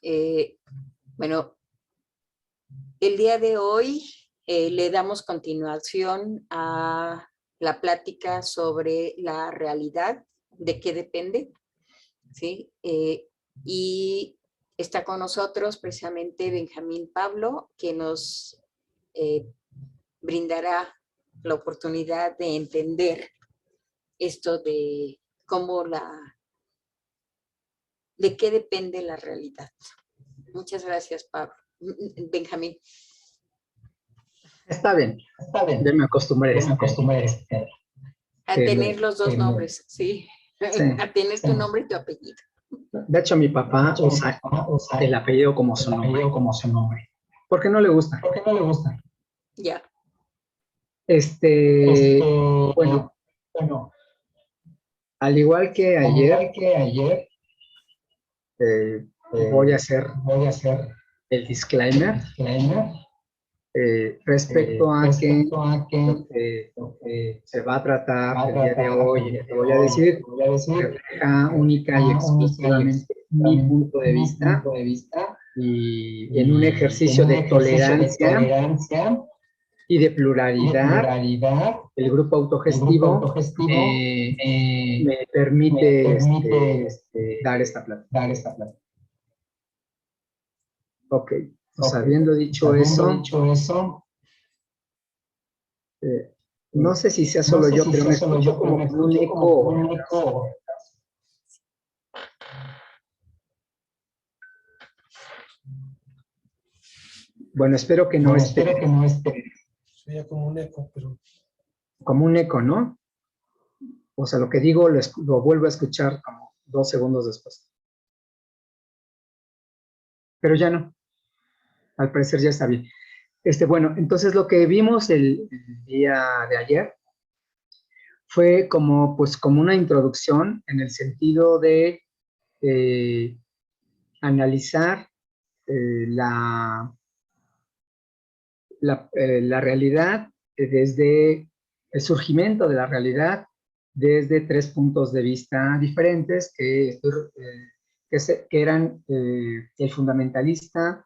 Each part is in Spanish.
Bueno, el día de hoy le damos continuación a la plática sobre la realidad, de qué depende, ¿sí? Y está con nosotros precisamente Benjamín Pablo, que nos brindará la oportunidad de entender esto de cómo de qué depende la realidad. Muchas gracias, Pablo. Benjamín. Está bien, ya me acostumbré. A tener los dos nombres, sí. A tener tu nombre y tu apellido. De hecho, mi papá usa el apellido como su nombre. ¿Por qué no le gusta? Ya. Bueno, al igual que ayer, voy a hacer el disclaimer respecto a que se va a tratar el día de hoy, y te voy a decir, refleja única y exclusivamente mi punto de vista, y en un ejercicio de tolerancia y de pluralidad, el grupo autogestivo me permite dar esta plática. Ok, pues habiendo dicho eso, no sé si sea solo yo, pero me escucho como un eco. Bueno, espero que no esté. Sería como un eco, pero... Como un eco, ¿no? O sea, lo que digo lo vuelvo a escuchar como 2 segundos después. Pero ya no. Al parecer ya está bien. Bueno, entonces lo que vimos el día de ayer fue como una introducción en el sentido de analizar la realidad desde el surgimiento de la realidad desde 3 puntos de vista diferentes que eran el fundamentalista,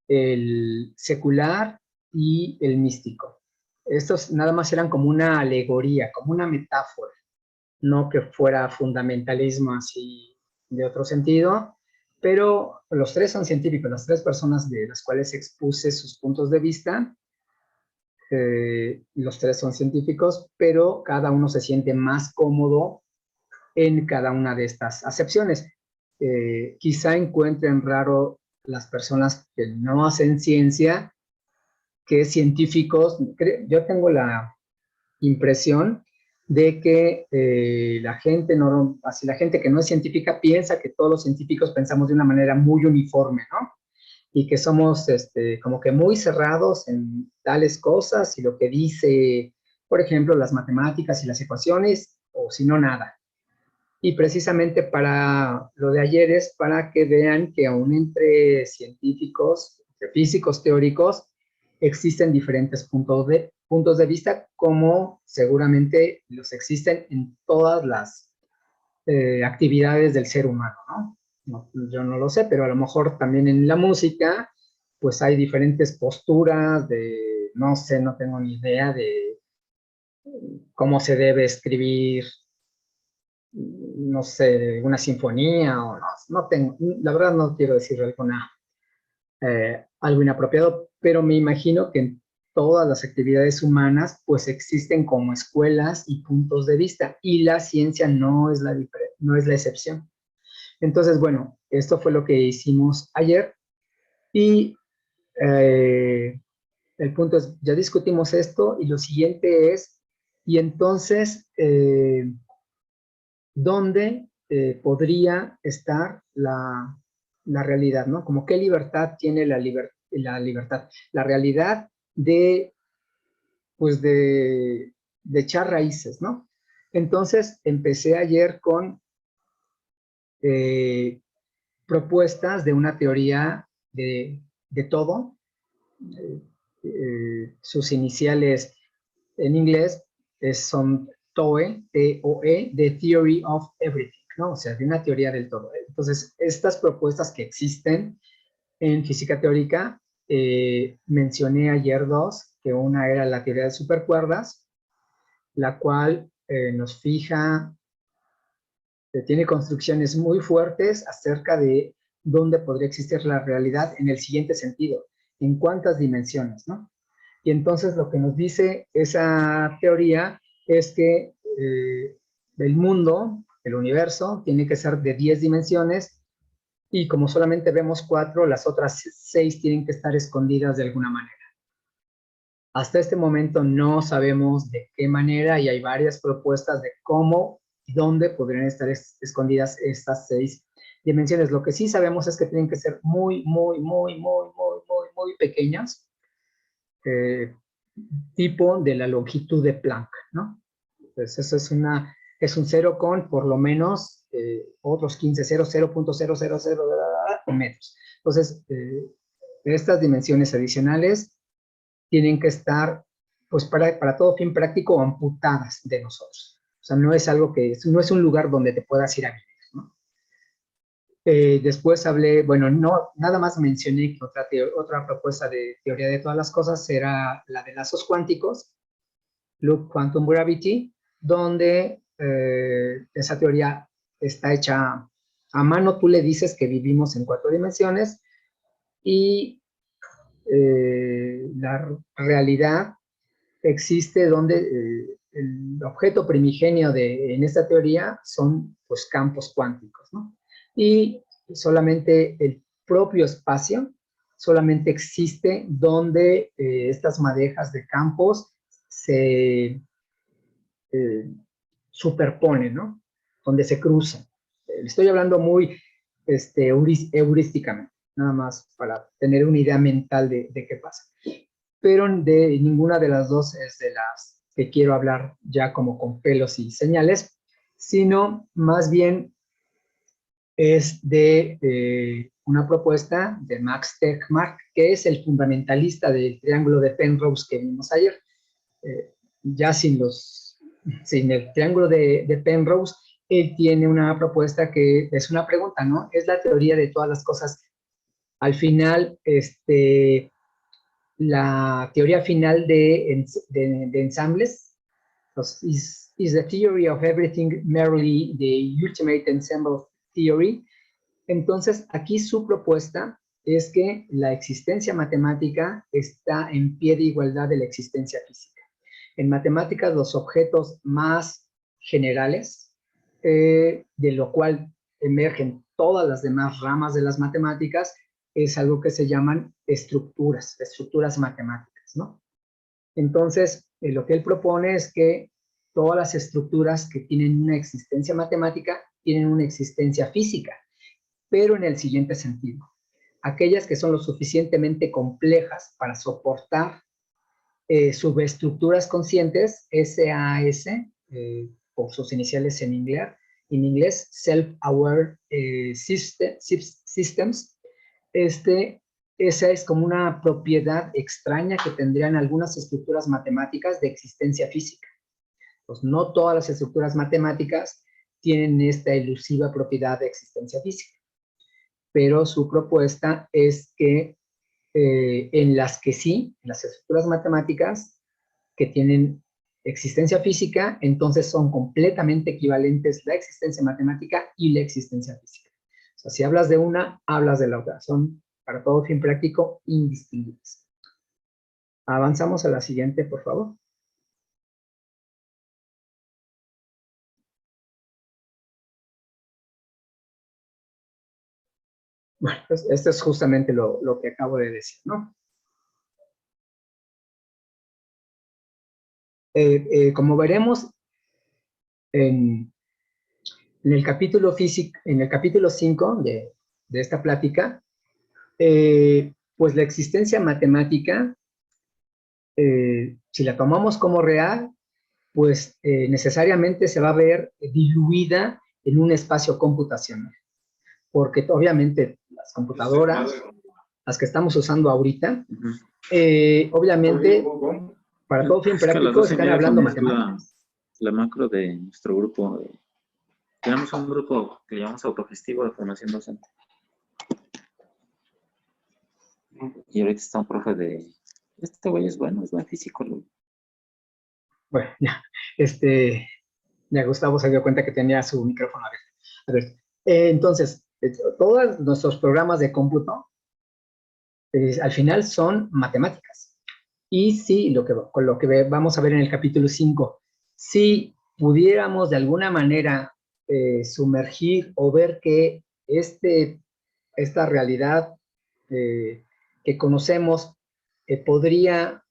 el secular y el místico. Estos nada más eran como una alegoría, como una metáfora, no que fuera fundamentalismo así de otro sentido, pero los 3 son científicos, las 3 personas de las cuales expuse sus puntos de vista, los 3 son científicos, pero cada uno se siente más cómodo en cada una de estas acepciones. Quizá encuentren raro las personas que no hacen ciencia, que científicos, yo tengo la impresión de que la gente que no es científica piensa que todos los científicos pensamos de una manera muy uniforme, ¿no? Y que somos como que muy cerrados en tales cosas y lo que dice, por ejemplo, las matemáticas y las ecuaciones, o si no, nada. Y precisamente para lo de ayer es para que vean que aún entre científicos, físicos teóricos, existen diferentes puntos de vista, como seguramente los existen en todas las actividades del ser humano, ¿no? No, yo no lo sé, pero a lo mejor también en la música, pues hay diferentes posturas no sé, no tengo ni idea de cómo se debe escribir, no sé, una sinfonía, o no tengo, la verdad no quiero decir algo inapropiado, pero me imagino que en todas las actividades humanas, pues existen como escuelas y puntos de vista, y la ciencia no es la excepción. Entonces, bueno, esto fue lo que hicimos ayer, y el punto es, ya discutimos esto, y lo siguiente es, y entonces, ¿dónde podría estar la realidad, ¿no? Como qué libertad tiene la libertad. La realidad pues de echar raíces, ¿no? Entonces, empecé ayer con propuestas de una teoría de todo. Sus iniciales en inglés son TOE, T-O-E, The Theory of Everything, ¿no? O sea, de una teoría del todo. Entonces, estas propuestas que existen en física teórica, mencioné ayer dos, que una era la teoría de supercuerdas, la cual nos fija, tiene construcciones muy fuertes acerca de dónde podría existir la realidad en el siguiente sentido, en cuántas dimensiones, ¿no? Y entonces lo que nos dice esa teoría es que el mundo, el universo, tiene que ser de 10 dimensiones y como solamente vemos 4, las otras 6 tienen que estar escondidas de alguna manera. Hasta este momento no sabemos de qué manera y hay varias propuestas de cómo y dónde podrían estar escondidas estas 6 dimensiones. Lo que sí sabemos es que tienen que ser muy pequeñas, tipo de la longitud de Planck, ¿no? Entonces eso es un 0 con por lo menos otros 15 ceros, 0.000 metros. Entonces, estas dimensiones adicionales tienen que estar, pues para todo fin práctico, amputadas de nosotros. O sea, no es algo que, no es un lugar donde te puedas ir a vivir, ¿no? Después hablé, bueno, no, nada más mencioné que otra propuesta de teoría de todas las cosas era la de lazos cuánticos, Loop Quantum Gravity, donde esa teoría está hecha a mano. Tú le dices que vivimos en 4 dimensiones y la realidad existe donde el objeto primigenio en esta teoría son pues campos cuánticos, ¿no? Y solamente el propio espacio solamente existe donde estas madejas de campos se superponen, ¿no? Donde se cruzan. Estoy hablando muy heurísticamente, nada más para tener una idea mental de qué pasa. Pero de ninguna de las dos es de las que quiero hablar ya como con pelos y señales, sino más bien es de una propuesta de Max Tegmark, que es el fundamentalista del triángulo de Penrose que vimos ayer. Ya sin el triángulo de Penrose, él tiene una propuesta que es una pregunta, ¿no? Es la teoría de todas las cosas. Al final, la teoría final de ensambles, is the theory of everything merely the ultimate ensemble theory. Entonces, aquí su propuesta es que la existencia matemática está en pie de igualdad de la existencia física. En matemáticas, los objetos más generales, de lo cual emergen todas las demás ramas de las matemáticas, es algo que se llaman estructuras matemáticas, ¿no? Entonces, lo que él propone es que todas las estructuras que tienen una existencia matemática tienen una existencia física, pero en el siguiente sentido. Aquellas que son lo suficientemente complejas para soportar subestructuras conscientes, SAS, por sus iniciales en inglés Self-Aware Systems, esa es como una propiedad extraña que tendrían algunas estructuras matemáticas de existencia física. Pues no todas las estructuras matemáticas tienen esta elusiva propiedad de existencia física, pero su propuesta es que en las que sí, las estructuras matemáticas que tienen existencia física, entonces son completamente equivalentes la existencia matemática y la existencia física. O sea, si hablas de una, hablas de la otra. Son, para todo fin práctico, indistinguibles. Avanzamos a la siguiente, por favor. Bueno, pues esto es justamente lo que acabo de decir, ¿no? Como veremos en el capítulo 5 de esta plática, pues la existencia matemática, si la tomamos como real, pues necesariamente se va a ver diluida en un espacio computacional. Porque obviamente las computadoras, las que estamos usando ahorita, obviamente, para todo fin práctico, están hablando matemáticas. La macro de nuestro grupo Tenemos un grupo que llamamos autogestivo de formación docente. Y ahorita está un profe de... Este güey es bueno, es buen físico. Bueno, ya, ya Gustavo se dio cuenta que tenía su micrófono abierto. A ver, entonces, todos nuestros programas de cómputo, al final son matemáticas. Y sí, con lo que vamos a ver en el capítulo 5, si pudiéramos de alguna manera sumergir o ver que esta realidad que conocemos podría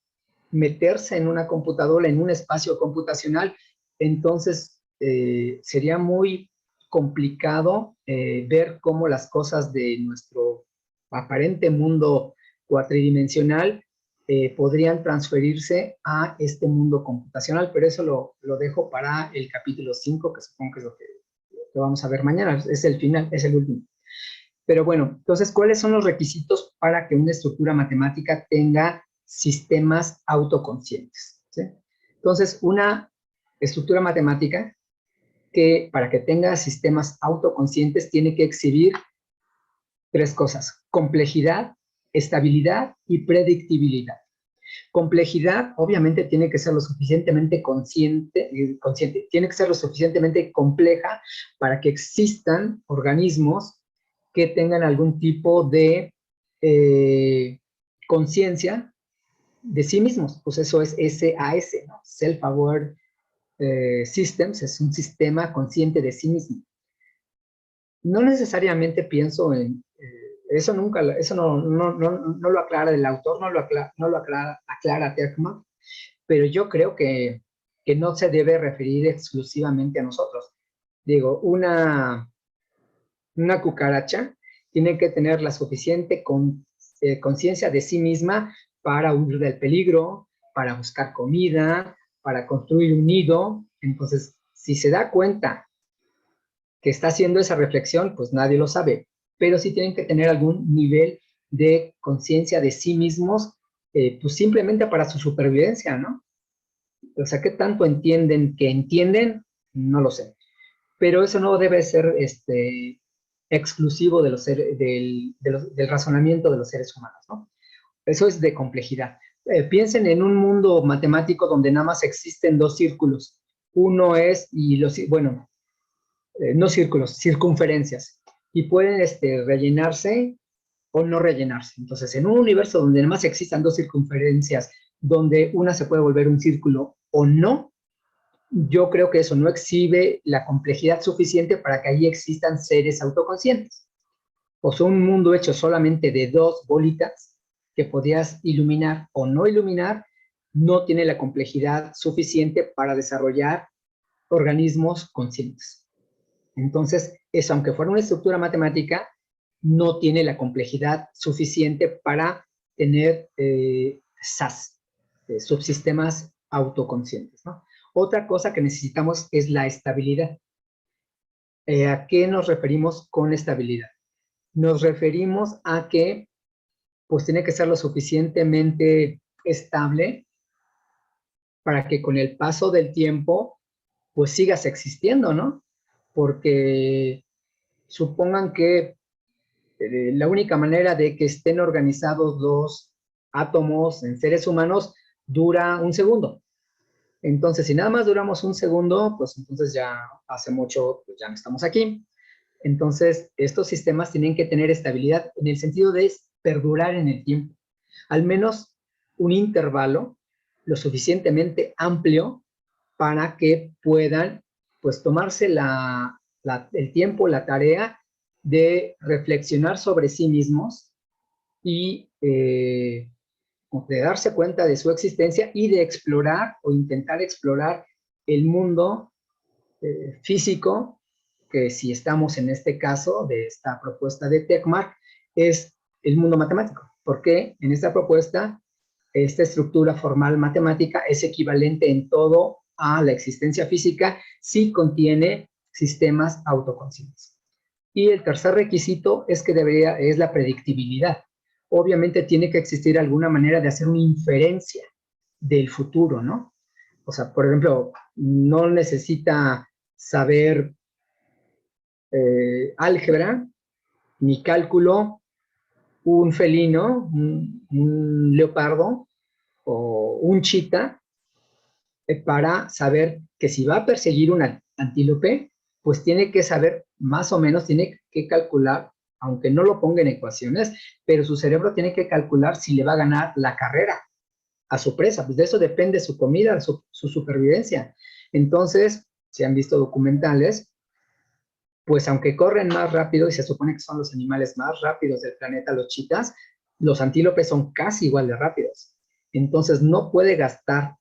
meterse en una computadora, en un espacio computacional, entonces sería muy complicado ver cómo las cosas de nuestro aparente mundo cuatridimensional podrían transferirse a este mundo computacional, pero eso lo dejo para el capítulo 5, que supongo que es lo que vamos a ver mañana, es el final, es el último. Pero bueno, entonces, ¿cuáles son los requisitos para que una estructura matemática tenga sistemas autoconscientes? ¿Sí? Entonces, una estructura matemática que para que tenga sistemas autoconscientes tiene que exhibir tres cosas: complejidad, estabilidad y predictibilidad. Complejidad, obviamente, tiene que ser lo suficientemente consciente, tiene que ser lo suficientemente compleja para que existan organismos que tengan algún tipo de conciencia de sí mismos. Pues eso es SAS, ¿no? Self-Aware Systems, es un sistema consciente de sí mismo. No necesariamente pienso en... eso no lo aclara el autor, no lo aclara Tekmark, pero yo creo que no se debe referir exclusivamente a nosotros. Digo, una cucaracha tiene que tener la suficiente conciencia de sí misma para huir del peligro, para buscar comida, para construir un nido. Entonces, si se da cuenta que está haciendo esa reflexión, pues nadie lo sabe, pero sí tienen que tener algún nivel de conciencia de sí mismos, pues simplemente para su supervivencia, ¿no? O sea, ¿qué tanto entienden que entienden? No lo sé. Pero eso no debe ser exclusivo del razonamiento de los seres humanos, ¿no? Eso es de complejidad. Piensen en un mundo matemático donde nada más existen dos círculos. Uno es, no círculos, circunferencias. Y pueden rellenarse o no rellenarse. Entonces, en un universo donde nada más existan dos circunferencias, donde una se puede volver un círculo o no, yo creo que eso no exhibe la complejidad suficiente para que ahí existan seres autoconscientes. O sea, un mundo hecho solamente de dos bolitas que podías iluminar o no iluminar, no tiene la complejidad suficiente para desarrollar organismos conscientes. Entonces, eso, aunque fuera una estructura matemática, no tiene la complejidad suficiente para tener SAS, subsistemas autoconscientes, ¿no? Otra cosa que necesitamos es la estabilidad. ¿A qué nos referimos con estabilidad? Nos referimos a que pues tiene que ser lo suficientemente estable para que con el paso del tiempo pues sigas existiendo, ¿no? Porque supongan que la única manera de que estén organizados dos átomos en seres humanos dura un segundo. Entonces, si nada más duramos un segundo, pues entonces ya hace mucho, pues ya no estamos aquí. Entonces, estos sistemas tienen que tener estabilidad en el sentido de perdurar en el tiempo. Al menos un intervalo lo suficientemente amplio para que puedan, pues, tomarse el tiempo, la tarea de reflexionar sobre sí mismos y de darse cuenta de su existencia y de explorar o intentar explorar el mundo físico, que si estamos en este caso de esta propuesta de Tekmark, es el mundo matemático. Porque en esta propuesta, esta estructura formal matemática es equivalente en todo a la existencia física si contiene sistemas autoconscientes. Y el tercer requisito es que es la predictibilidad. Obviamente tiene que existir alguna manera de hacer una inferencia del futuro, ¿no? O sea, por ejemplo, no necesita saber álgebra, ni cálculo, un felino, un leopardo o un chita, para saber que si va a perseguir un antílope, pues tiene que saber más o menos, tiene que calcular, aunque no lo ponga en ecuaciones, pero su cerebro tiene que calcular si le va a ganar la carrera a su presa. Pues de eso depende su comida, su supervivencia. Entonces, si han visto documentales, pues aunque corren más rápido y se supone que son los animales más rápidos del planeta, los chitas, los antílopes son casi igual de rápidos. Entonces no puede gastar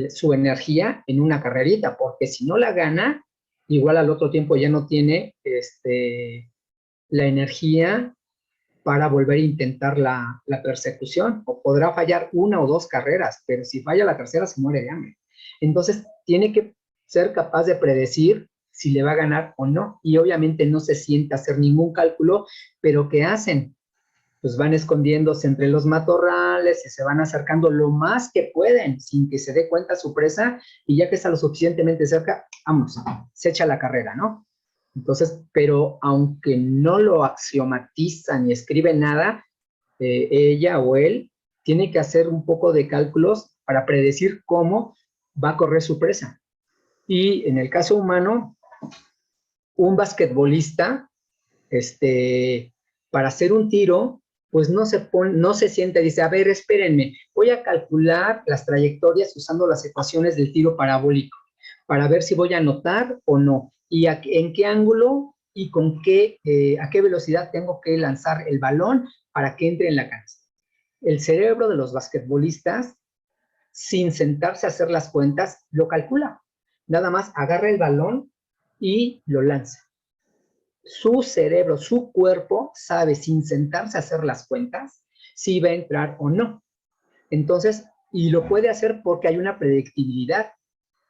su energía en una carrerita, porque si no la gana, igual al otro tiempo ya no tiene la energía para volver a intentar la persecución, o podrá fallar una o dos carreras, pero si falla la tercera se muere de hambre. Entonces tiene que ser capaz de predecir si le va a ganar o no, y obviamente no se siente a hacer ningún cálculo, pero ¿qué hacen? Pues van escondiéndose entre los matorrales y se van acercando lo más que pueden, sin que se dé cuenta su presa, y ya que está lo suficientemente cerca, vamos, se echa la carrera, ¿no? Entonces, pero aunque no lo axiomatiza ni escribe nada, ella o él tiene que hacer un poco de cálculos para predecir cómo va a correr su presa. Y en el caso humano, un basquetbolista, para hacer un tiro, pues no se sienta y dice, a ver, espérenme, voy a calcular las trayectorias usando las ecuaciones del tiro parabólico, para ver si voy a anotar o no, y en qué ángulo y con a qué velocidad tengo que lanzar el balón para que entre en la canasta. El cerebro de los basquetbolistas, sin sentarse a hacer las cuentas, lo calcula. Nada más agarra el balón y lo lanza. Su cerebro, su cuerpo sabe, sin sentarse a hacer las cuentas, si va a entrar o no. Entonces, y lo puede hacer porque hay una predictibilidad.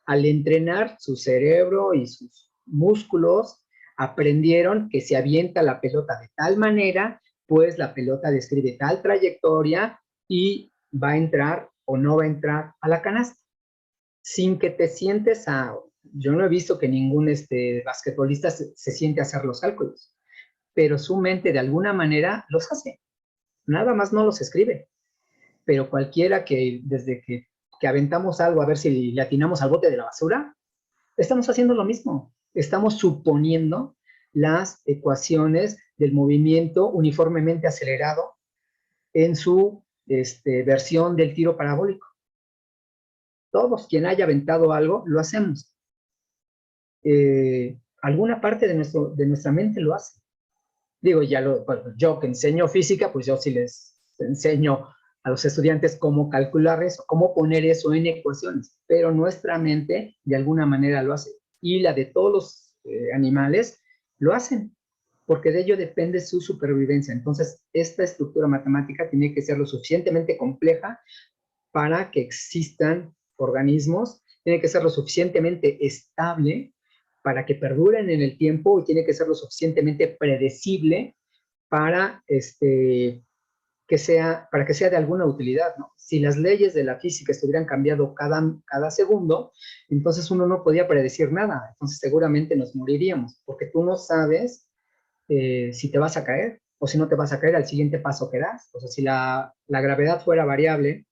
Al entrenar su cerebro y sus músculos, aprendieron que si avienta la pelota de tal manera, pues la pelota describe tal trayectoria y va a entrar o no va a entrar a la canasta. Sin que te sientes a... Yo no he visto que ningún basquetbolista se siente a hacer los cálculos, pero su mente de alguna manera los hace. Nada más no los escribe. Pero cualquiera que desde que aventamos algo a ver si le atinamos al bote de la basura, estamos haciendo lo mismo. Estamos suponiendo las ecuaciones del movimiento uniformemente acelerado en su versión del tiro parabólico. Todos, quien haya aventado algo, lo hacemos. Alguna parte de nuestra mente lo hace. Digo, bueno, yo que enseño física, pues yo sí les enseño a los estudiantes cómo calcular eso, cómo poner eso en ecuaciones, pero nuestra mente de alguna manera lo hace. Y la de todos los animales lo hacen, porque de ello depende su supervivencia. Entonces, esta estructura matemática tiene que ser lo suficientemente compleja para que existan organismos, tiene que ser lo suficientemente estable para que perduren en el tiempo, y tiene que ser lo suficientemente predecible para que sea de alguna utilidad, ¿no? Si las leyes de la física estuvieran cambiando cada segundo, entonces uno no podía predecir nada, entonces seguramente nos moriríamos, porque tú no sabes si te vas a caer o si no te vas a caer al siguiente paso que das. O sea, si la gravedad fuera variable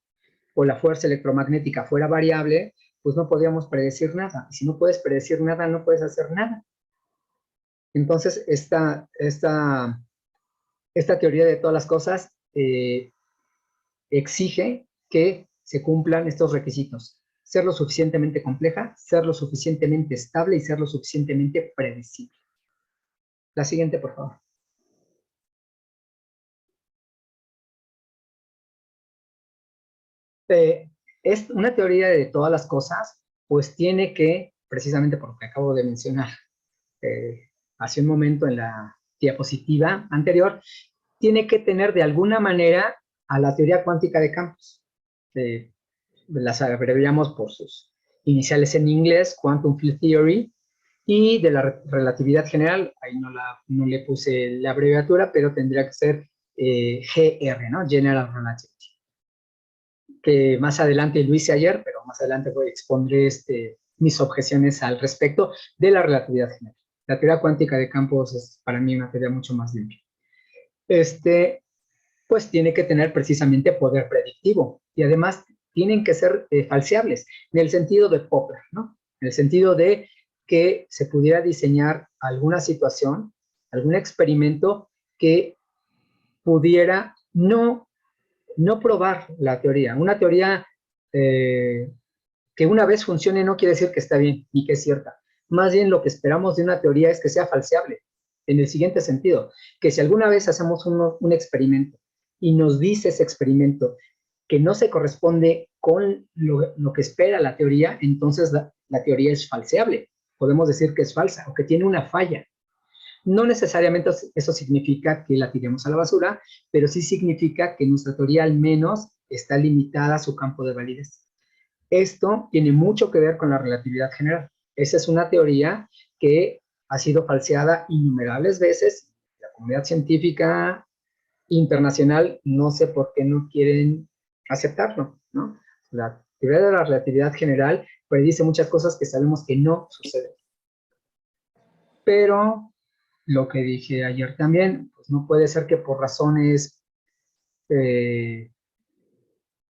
o la fuerza electromagnética fuera variable, pues no podríamos predecir nada. Y si no puedes predecir nada, no puedes hacer nada. Entonces, esta teoría de todas las cosas exige que se cumplan estos requisitos: ser lo suficientemente compleja, ser lo suficientemente estable y ser lo suficientemente predecible. La siguiente, por favor. Es una teoría de todas las cosas, pues tiene que, precisamente por lo que acabo de mencionar hace un momento en la diapositiva anterior, tiene que tener de alguna manera a la teoría cuántica de campos. Las abreviamos por sus iniciales en inglés, Quantum Field Theory, y de la relatividad general, ahí no le puse la abreviatura, pero tendría que ser GR, ¿no? General Relativity. Que más adelante lo hice ayer, pero más adelante expondré mis objeciones al respecto de la relatividad general. La teoría cuántica de campos es para mí una teoría mucho más limpia. Pues tiene que tener precisamente poder predictivo y además tienen que ser falseables en el sentido de Popper, ¿no? En el sentido de que se pudiera diseñar alguna situación, algún experimento que pudiera no probar la teoría. Una teoría que una vez funcione no quiere decir que está bien ni que es cierta. Más bien lo que esperamos de una teoría es que sea falseable, en el siguiente sentido, que si alguna vez hacemos un experimento y nos dice ese experimento que no se corresponde con lo que espera la teoría, entonces la teoría es falseable. Podemos decir que es falsa o que tiene una falla. No necesariamente eso significa que la tiremos a la basura, pero sí significa que nuestra teoría al menos está limitada a su campo de validez. Esto tiene mucho que ver con la relatividad general. Esa es una teoría que ha sido falseada innumerables veces. La comunidad científica internacional no sé por qué no quieren aceptarlo, ¿no? La teoría de la relatividad general predice muchas cosas que sabemos que no suceden. Pero lo que dije ayer también, pues no puede ser que por razones de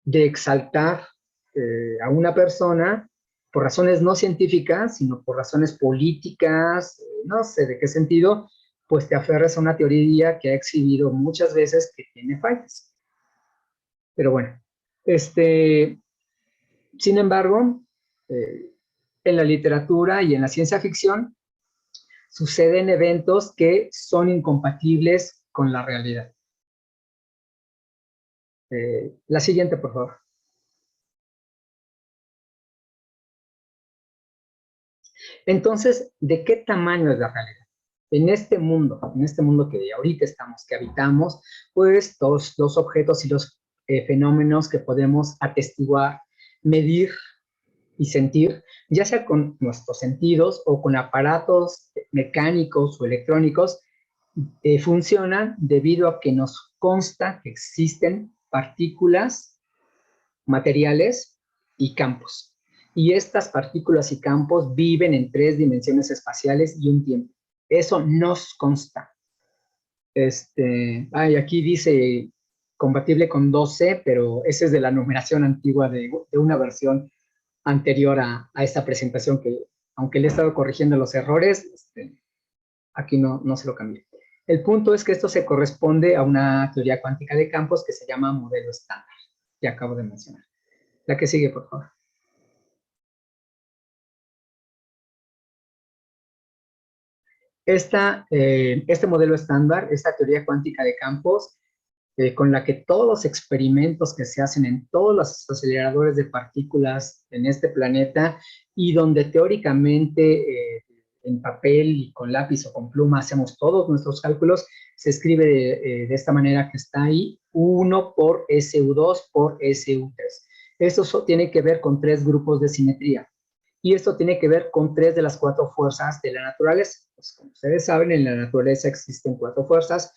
exaltar a una persona, por razones no científicas, sino por razones políticas, no sé de qué sentido, pues te aferres a una teoría que ha exhibido muchas veces que tiene fallas. Pero bueno, sin embargo, en la literatura y en la ciencia ficción, suceden eventos que son incompatibles con la realidad. La siguiente, por favor. Entonces, ¿de qué tamaño es la realidad? En este mundo que ahorita estamos, que habitamos, pues todos los objetos y los fenómenos que podemos atestiguar, medir y sentir, ya sea con nuestros sentidos o con aparatos mecánicos o electrónicos, funcionan debido a que nos consta que existen partículas, materiales y campos. Y estas partículas y campos viven en 3 dimensiones espaciales y un tiempo. Eso nos consta. Aquí dice compatible con 12, pero ese es de la numeración antigua de una versión anterior a esta presentación que, aunque le he estado corrigiendo los errores, aquí no se lo cambié. El punto es que esto se corresponde a una teoría cuántica de campos que se llama modelo estándar, que acabo de mencionar. La que sigue, por favor. Este modelo estándar, esta teoría cuántica de campos, con la que todos los experimentos que se hacen en todos los aceleradores de partículas en este planeta y donde teóricamente en papel y con lápiz o con pluma hacemos todos nuestros cálculos, se escribe de esta manera que está ahí, 1 por SU2 por SU3. Esto tiene que ver con 3 grupos de simetría. Y esto tiene que ver con 3 de las 4 fuerzas de la naturaleza. Pues, como ustedes saben, en la naturaleza existen 4 fuerzas: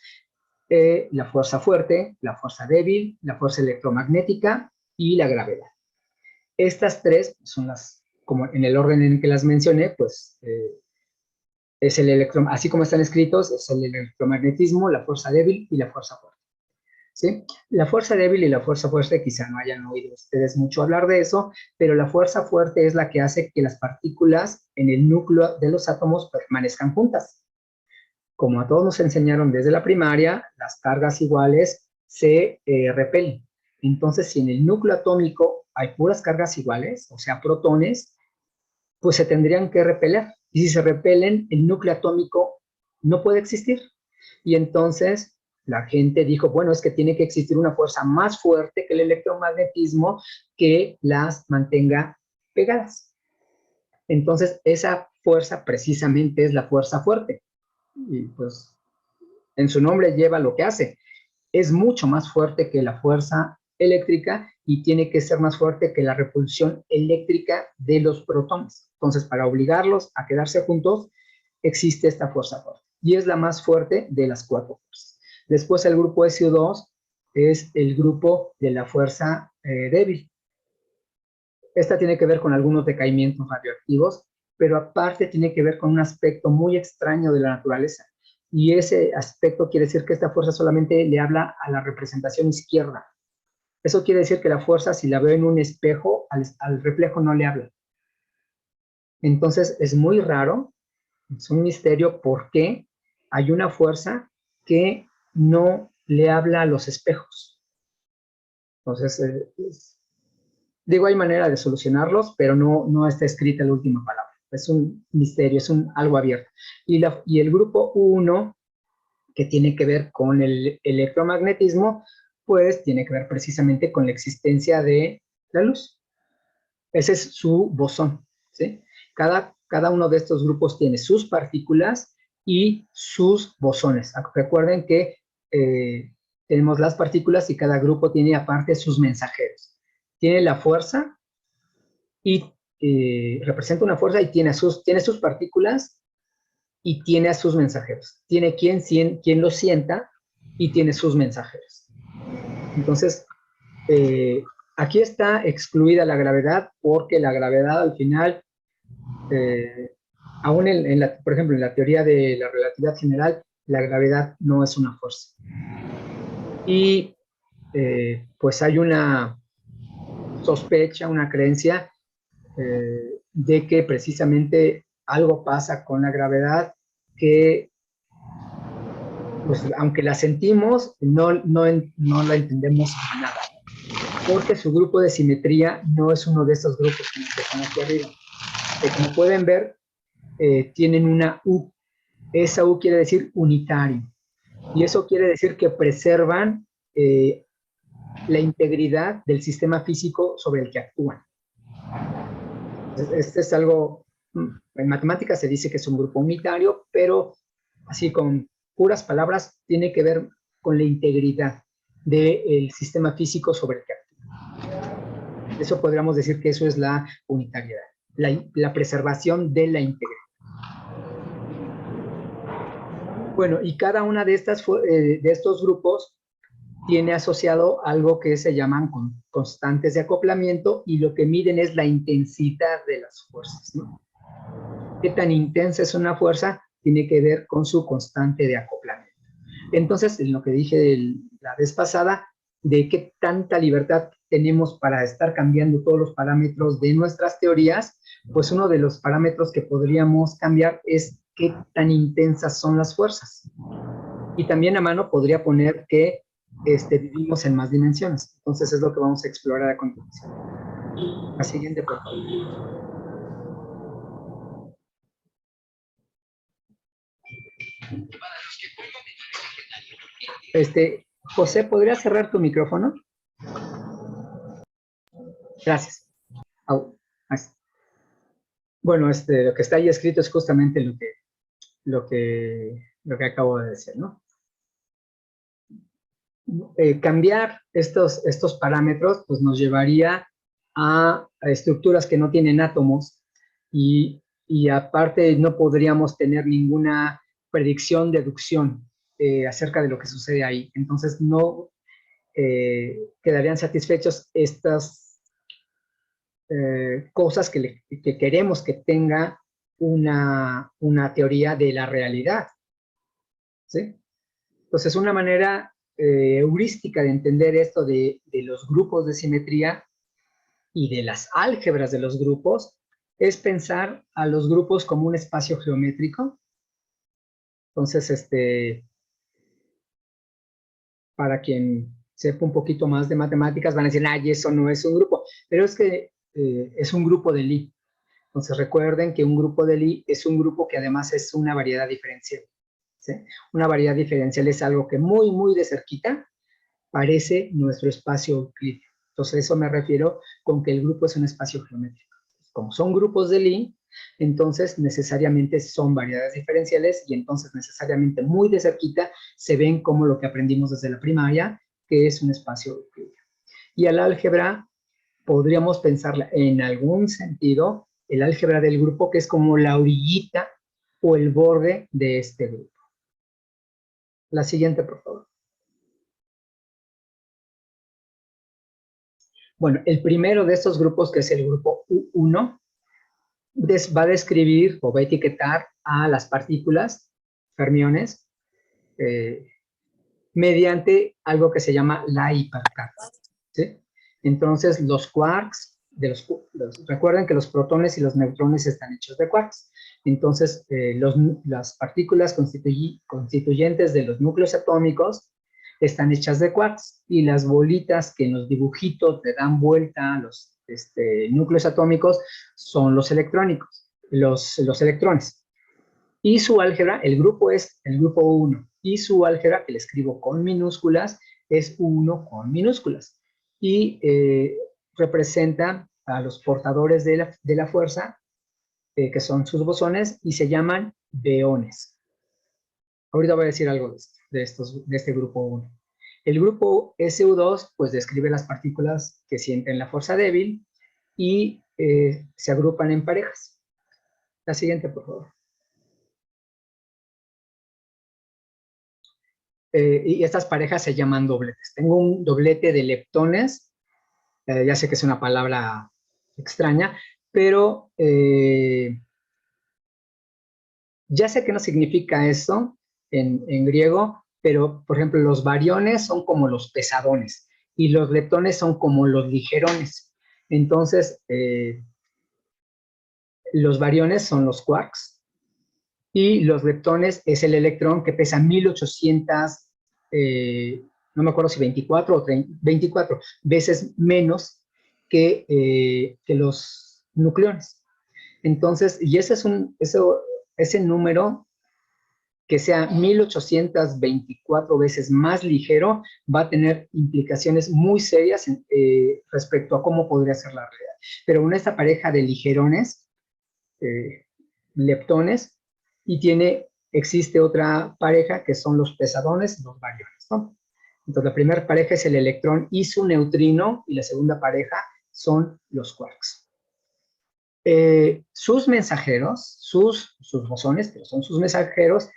la fuerza fuerte, la fuerza débil, la fuerza electromagnética y la gravedad. Estas 3 son las, como en el orden en que las mencioné, pues es así como están escritos, es el electromagnetismo, la fuerza débil y la fuerza fuerte. ¿Sí? La fuerza débil y la fuerza fuerte, quizá no hayan oído ustedes mucho hablar de eso, pero la fuerza fuerte es la que hace que las partículas en el núcleo de los átomos permanezcan juntas. Como a todos nos enseñaron desde la primaria, las cargas iguales se repelen. Entonces, si en el núcleo atómico hay puras cargas iguales, o sea, protones, pues se tendrían que repeler. Y si se repelen, el núcleo atómico no puede existir. Y entonces la gente dijo, bueno, es que tiene que existir una fuerza más fuerte que el electromagnetismo que las mantenga pegadas. Entonces, esa fuerza precisamente es la fuerza fuerte. Y pues en su nombre lleva lo que hace. Es mucho más fuerte que la fuerza eléctrica y tiene que ser más fuerte que la repulsión eléctrica de los protones. Entonces, para obligarlos a quedarse juntos, existe esta fuerza fuerte. Y es la más fuerte de las 4 fuerzas. Después, el grupo SU2 es el grupo de la fuerza débil. Esta tiene que ver con algunos decaimientos radioactivos, pero aparte tiene que ver con un aspecto muy extraño de la naturaleza. Y ese aspecto quiere decir que esta fuerza solamente le habla a la representación izquierda. Eso quiere decir que la fuerza, si la veo en un espejo, al reflejo no le habla. Entonces es muy raro, es un misterio por qué hay una fuerza que no le habla a los espejos. Entonces, digo, hay manera de solucionarlos, pero no está escrita la última palabra. Es un misterio, es algo abierto. Y el grupo 1, que tiene que ver con el electromagnetismo, pues tiene que ver precisamente con la existencia de la luz. Ese es su bosón, ¿sí? Cada uno de estos grupos tiene sus partículas y sus bosones. Recuerden que tenemos las partículas y cada grupo tiene aparte sus mensajeros. Tiene la fuerza y representa una fuerza y tiene sus partículas y tiene a sus mensajeros. Tiene quien lo sienta y tiene sus mensajeros. Entonces, aquí está excluida la gravedad porque la gravedad al final, aún por ejemplo, en la teoría de la relatividad general, la gravedad no es una fuerza. Y pues hay una sospecha, una creencia de que precisamente algo pasa con la gravedad que, pues, aunque la sentimos, no la entendemos nada. Porque su grupo de simetría no es uno de estos grupos que están aquí arriba. Como pueden ver, tienen una U. Esa U quiere decir unitario. Y eso quiere decir que preservan la integridad del sistema físico sobre el que actúan. Este es algo, en matemáticas se dice que es un grupo unitario, pero así con puras palabras tiene que ver con la integridad del sistema físico sobre el que actúa. Eso podríamos decir que eso es la unitariedad, la preservación de la integridad. Bueno, y cada una de estos grupos tiene asociado algo que se llaman constantes de acoplamiento y lo que miden es la intensidad de las fuerzas, ¿no? Qué tan intensa es una fuerza tiene que ver con su constante de acoplamiento. Entonces, en lo que dije la vez pasada, de qué tanta libertad tenemos para estar cambiando todos los parámetros de nuestras teorías, pues uno de los parámetros que podríamos cambiar es qué tan intensas son las fuerzas. Y también a mano podría poner que vivimos en más dimensiones. Entonces es lo que vamos a explorar a continuación. La siguiente, por favor. José, ¿podrías cerrar tu micrófono? Gracias. Bueno, lo que está ahí escrito es justamente lo que acabo de decir, ¿no? Cambiar estos parámetros pues nos llevaría a estructuras que no tienen átomos y aparte no podríamos tener ninguna predicción, deducción acerca de lo que sucede ahí. Entonces no quedarían satisfechos estas cosas que queremos que tenga una teoría de la realidad, ¿sí? Entonces, una manera heurística de entender esto de los grupos de simetría y de las álgebras de los grupos es pensar a los grupos como un espacio geométrico. Entonces, para quien sepa un poquito más de matemáticas, van a decir, ay, eso no es un grupo, pero es que es un grupo de Lie. Entonces, recuerden que un grupo de Lie es un grupo que además es una variedad diferencial, ¿sí? Una variedad diferencial es algo que muy, muy de cerquita parece nuestro espacio euclídeo. Entonces, a eso me refiero con que el grupo es un espacio geométrico. Como son grupos de Lie, entonces necesariamente son variedades diferenciales y entonces necesariamente muy de cerquita se ven como lo que aprendimos desde la primaria, que es un espacio euclídeo. Y al álgebra podríamos pensarla en algún sentido, el álgebra del grupo, que es como la orillita o el borde de este grupo. La siguiente, por favor. Bueno, el primero de estos grupos, que es el grupo U1, va a describir o va a etiquetar a las partículas, fermiones, mediante algo que se llama la hipercarga, ¿sí? Entonces, los quarks, recuerden que los protones y los neutrones están hechos de quarks. Entonces, las partículas constituyentes de los núcleos atómicos están hechas de quarks, y las bolitas que en los dibujitos le dan vuelta a los núcleos atómicos son los electrónicos, los electrones. Y su álgebra, el grupo es el grupo 1, y su álgebra, que le escribo con minúsculas, es 1 con minúsculas. Y representa a los portadores de la fuerza, que son sus bosones, y se llaman beones. Ahorita voy a decir algo de este grupo 1. El grupo SU2, pues describe las partículas que sienten la fuerza débil y se agrupan en parejas. La siguiente, por favor. Y estas parejas se llaman dobletes. Tengo un doblete de leptones, ya sé que es una palabra extraña, pero ya sé que no significa eso en griego, pero, por ejemplo, los bariones son como los pesadones, y los leptones son como los ligerones. Entonces, los bariones son los quarks, y los leptones es el electrón que pesa 1800, no me acuerdo si 24 o 24 veces menos que los nucleones. Entonces, y ese número, que sea 1824 veces más ligero, va a tener implicaciones muy serias respecto a cómo podría ser la realidad. Pero en esta pareja de ligerones, leptones, y existe otra pareja que son los pesadones, los bariones, ¿no? Entonces, la primera pareja es el electrón y su neutrino, y la segunda pareja son los quarks. Sus mensajeros, sus bosones, pero son sus mensajeros,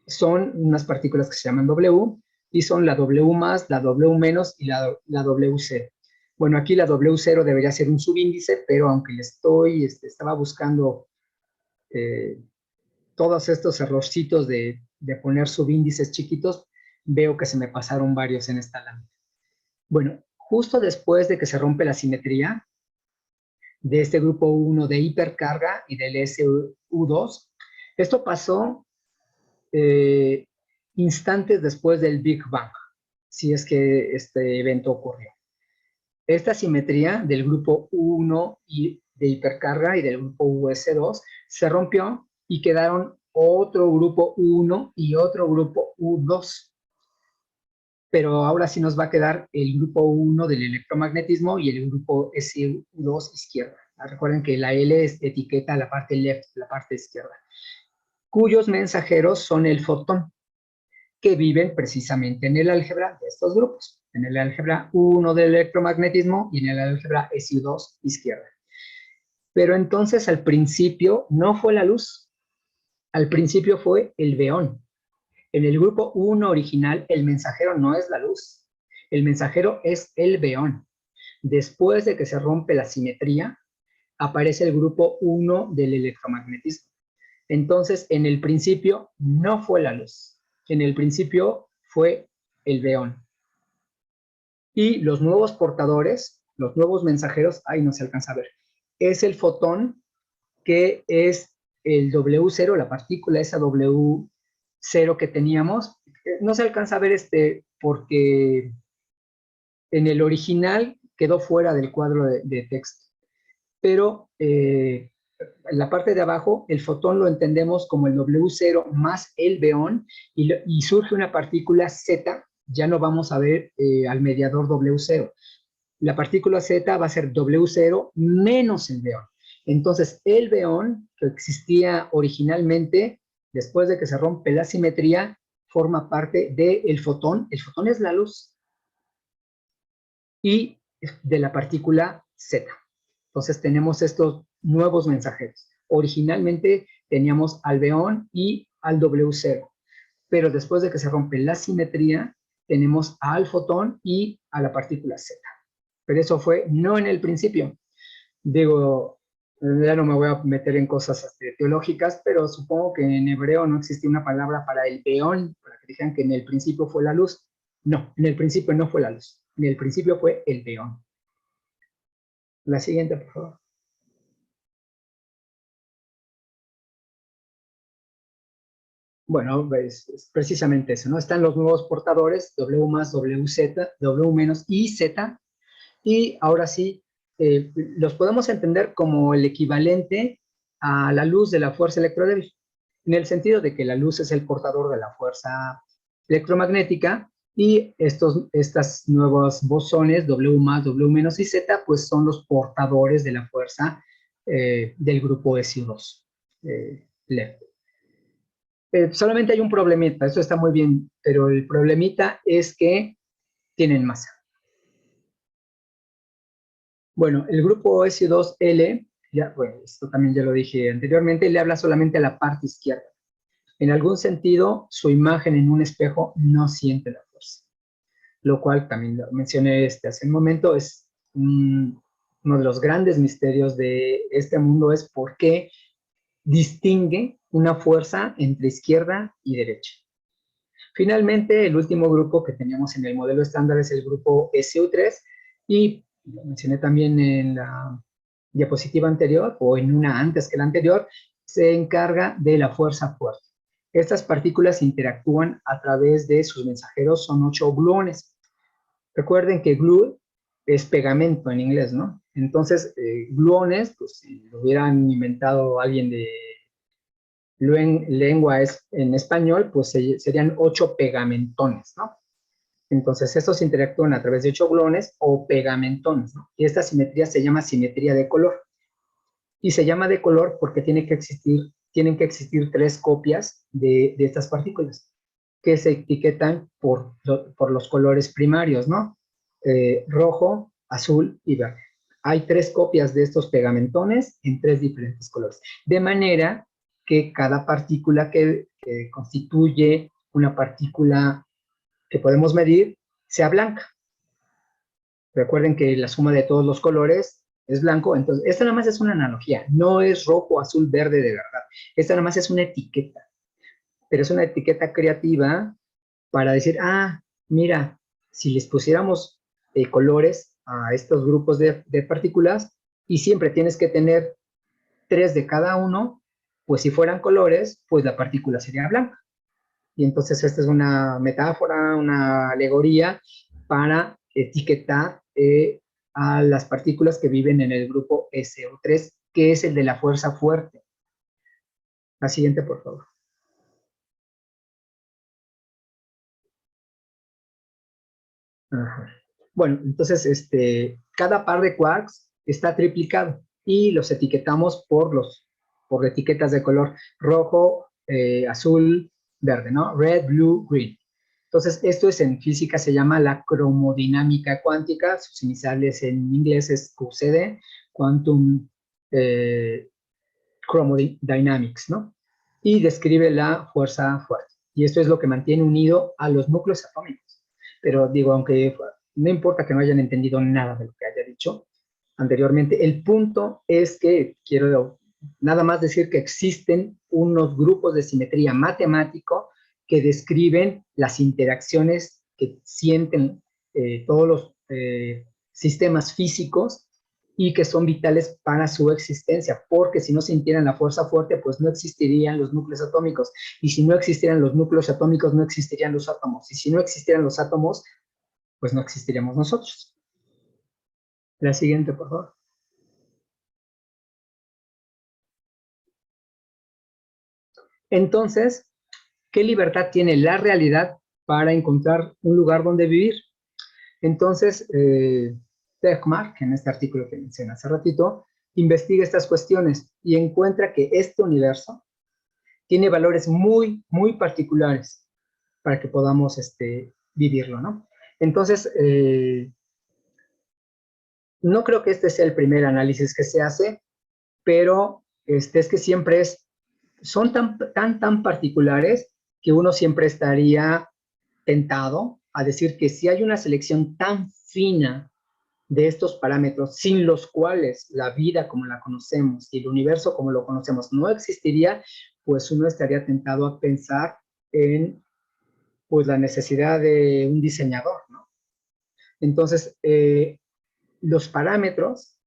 son unas partículas que se llaman W, y son la W más, la W menos y la W0. Bueno, aquí la W0 debería ser un subíndice, pero aunque le estaba buscando todos estos errorcitos de poner subíndices chiquitos, veo que se me pasaron varios en esta lámina. Bueno, justo después de que se rompe la simetría de este grupo 1 de hipercarga y del SU2, esto pasó instantes después del Big Bang, si es que este evento ocurrió. Esta simetría del grupo 1 de hipercarga y del grupo US2 se rompió, y quedaron otro grupo 1 y otro grupo U2. Pero ahora sí nos va a quedar el grupo 1 del electromagnetismo y el grupo SU2 izquierda. Recuerden que la L etiqueta la parte left, la parte izquierda, cuyos mensajeros son el fotón, que viven precisamente en el álgebra de estos grupos, en el álgebra 1 del electromagnetismo y en el álgebra SU2 izquierda. Pero entonces, al principio no fue la luz, al principio fue el beón. En el grupo 1 original, el mensajero no es la luz, el mensajero es el beón. Después de que se rompe la simetría, aparece el grupo 1 del electromagnetismo. Entonces, en el principio no fue la luz, en el principio fue el beón. Y los nuevos portadores, los nuevos mensajeros, ahí no se alcanza a ver, es el fotón, que es el W0, la partícula esa W0 que teníamos. No se alcanza a ver porque en el original quedó fuera del cuadro de texto. Pero en la parte de abajo, el fotón lo entendemos como el W0 más el beón, y surge una partícula Z. Ya no vamos a ver al mediador W0. La partícula Z va a ser W0 menos el beón. Entonces, el beón, que existía originalmente, después de que se rompe la simetría, forma parte del fotón. El fotón es la luz. Y de la partícula Z. Entonces, tenemos estos nuevos mensajeros. Originalmente teníamos al beón y al W0. Pero después de que se rompe la simetría, tenemos al fotón y a la partícula Z. Pero eso fue no en el principio. Digo, Ya no me voy a meter en cosas teológicas, pero supongo que en hebreo no existía una palabra para el beón, para que dijeran que en el principio fue la luz. No, en el principio no fue la luz. En el principio fue el beón. La siguiente, por favor. Bueno, es precisamente eso, ¿no? Están los nuevos portadores, W más, WZ, W menos y Z, y ahora sí, los podemos entender como el equivalente a la luz de la fuerza electrodébil, en el sentido de que la luz es el portador de la fuerza electromagnética, y estas nuevos bosones, W más, W menos y Z, pues son los portadores de la fuerza del grupo SU2. LEF. Solamente hay un problemita, eso está muy bien, pero el problemita es que tienen masa. Bueno, el grupo SU2L, ya, bueno, esto también ya lo dije anteriormente, le habla solamente a la parte izquierda. En algún sentido, su imagen en un espejo no siente la fuerza, lo cual también lo mencioné hace un momento, es uno de los grandes misterios de este mundo, es por qué distingue una fuerza entre izquierda y derecha. Finalmente, el último grupo que teníamos en el modelo estándar es el grupo SU3, y lo mencioné también en la diapositiva anterior, o en una antes que la anterior, se encarga de la fuerza fuerte. Estas partículas interactúan a través de sus mensajeros, son 8 gluones. Recuerden que glue es pegamento en inglés, ¿no? Entonces, gluones, pues si lo hubieran inventado alguien de lengua en español, pues serían 8 pegamentones, ¿no? Entonces, estos interactúan a través de 8 gluones o pegamentones, ¿no? Y esta simetría se llama simetría de color. Y se llama de color porque tienen que existir 3 copias de estas partículas, que se etiquetan por los colores primarios, ¿no? Rojo, azul y verde. Hay 3 copias de estos pegamentones en 3 diferentes colores. De manera que cada partícula que constituye una partícula que podemos medir sea blanca. Recuerden que la suma de todos los colores es blanco, entonces esta nada más es una analogía, no es rojo, azul, verde de verdad. Esta nada más es una etiqueta, pero es una etiqueta creativa para decir, ah, mira, si les pusiéramos colores a estos grupos de partículas y siempre tienes que tener 3 de cada uno, pues si fueran colores, pues la partícula sería blanca. Y entonces esta es una metáfora, una alegoría para etiquetar a las partículas que viven en el grupo SO3, que es el de la fuerza fuerte. La siguiente, por favor. Ajá. Bueno, entonces cada par de quarks está triplicado y los etiquetamos por etiquetas de color rojo, azul, verde, ¿no? Red, blue, green. Entonces, esto en física se llama la cromodinámica cuántica, sus iniciales en inglés es QCD, Quantum Chromodynamics, ¿no? Y describe la fuerza fuerte. Y esto es lo que mantiene unido a los núcleos atómicos. Pero digo, aunque no importa que no hayan entendido nada de lo que haya dicho anteriormente, el punto es que quiero nada más decir que existen unos grupos de simetría matemático que describen las interacciones que sienten todos los sistemas físicos y que son vitales para su existencia, porque si no sintieran la fuerza fuerte, pues no existirían los núcleos atómicos, y si no existieran los núcleos atómicos, no existirían los átomos, y si no existieran los átomos, pues no existiríamos nosotros. La siguiente, por favor. Entonces, ¿qué libertad tiene la realidad para encontrar un lugar donde vivir? Entonces, Tegmark, en este artículo que mencioné hace ratito, investiga estas cuestiones y encuentra que este universo tiene valores muy, muy particulares para que podamos vivirlo, ¿no? Entonces, no creo que este sea el primer análisis que se hace, pero es que siempre son tan particulares que uno siempre estaría tentado a decir que si hay una selección tan fina de estos parámetros, sin los cuales la vida como la conocemos y el universo como lo conocemos no existiría, pues uno estaría tentado a pensar en pues, la necesidad de un diseñador, ¿no? Entonces, los parámetros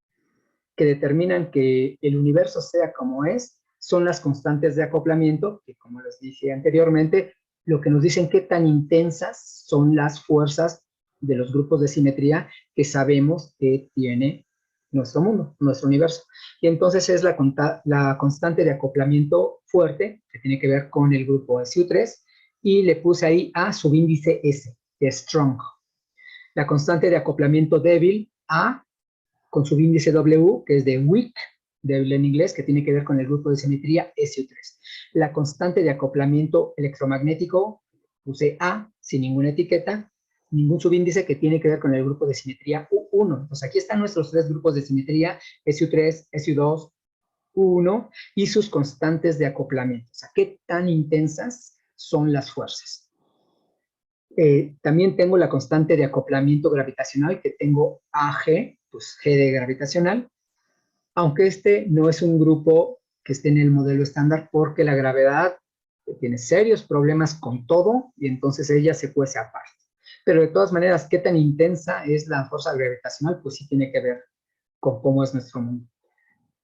que determinan que el universo sea como es, son las constantes de acoplamiento, que como les dije anteriormente, lo que nos dicen qué tan intensas son las fuerzas de los grupos de simetría que sabemos que tiene nuestro mundo, nuestro universo. Y entonces es la constante de acoplamiento fuerte, que tiene que ver con el grupo SU3, y le puse ahí A subíndice S, de strong. La constante de acoplamiento débil, A, con subíndice W, que es de weak, débil en inglés, que tiene que ver con el grupo de simetría SU3. La constante de acoplamiento electromagnético, puse A, sin ninguna etiqueta, ningún subíndice, que tiene que ver con el grupo de simetría U1. Entonces aquí están nuestros tres grupos de simetría, SU3, SU2, U1, y sus constantes de acoplamiento. O sea, qué tan intensas son las fuerzas. También tengo la constante de acoplamiento gravitacional, que tengo AG, pues G de gravitacional, aunque este no es un grupo que esté en el modelo estándar, porque la gravedad tiene serios problemas con todo, y entonces ella se cuece aparte. Pero de todas maneras, qué tan intensa es la fuerza gravitacional, pues sí tiene que ver con cómo es nuestro mundo.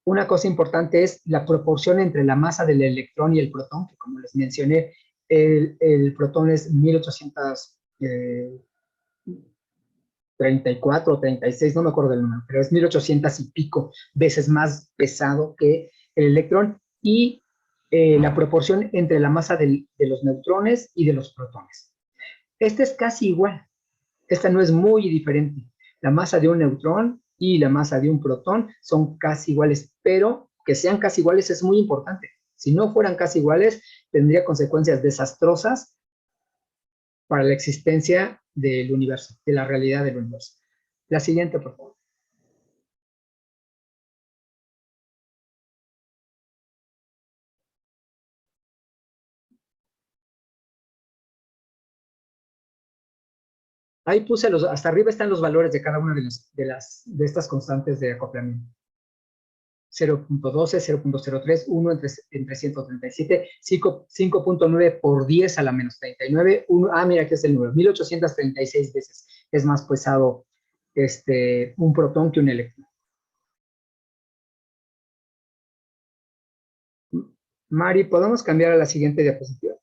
Una cosa importante es la proporción entre la masa del electrón y el protón, que como les mencioné, el protón es 1834 o 36, no me acuerdo del número, pero es 1800 y pico veces más pesado que el electrón, y la proporción entre la masa de los neutrones y de los protones. Esta es casi igual, esta no es muy diferente. La masa de un neutrón y la masa de un protón son casi iguales, pero que sean casi iguales es muy importante. Si no fueran casi iguales, tendría consecuencias desastrosas para la existencia del universo, de la realidad del universo. La siguiente, por favor. Ahí puse hasta arriba están los valores de cada una de estas constantes de acoplamiento. 0.12, 0.03, 1 entre 137, 5.9 por 10 a la menos 39, 1, mira, aquí es el número, 1836 veces es más pesado un protón que un electrón. Mari, ¿podemos cambiar a la siguiente diapositiva?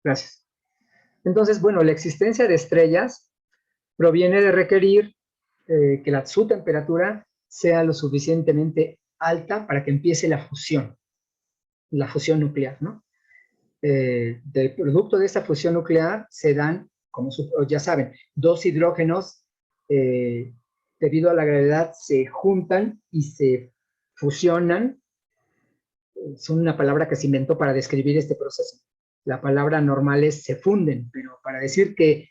Gracias. Entonces, bueno, la existencia de estrellas proviene de requerir que su temperatura sea lo suficientemente alta para que empiece la fusión nuclear, ¿no? Del producto de esta fusión nuclear se dan, como ya saben, dos hidrógenos, debido a la gravedad, se juntan y se fusionan. Son una palabra que se inventó para describir este proceso. La palabra normal es se funden, pero para decir que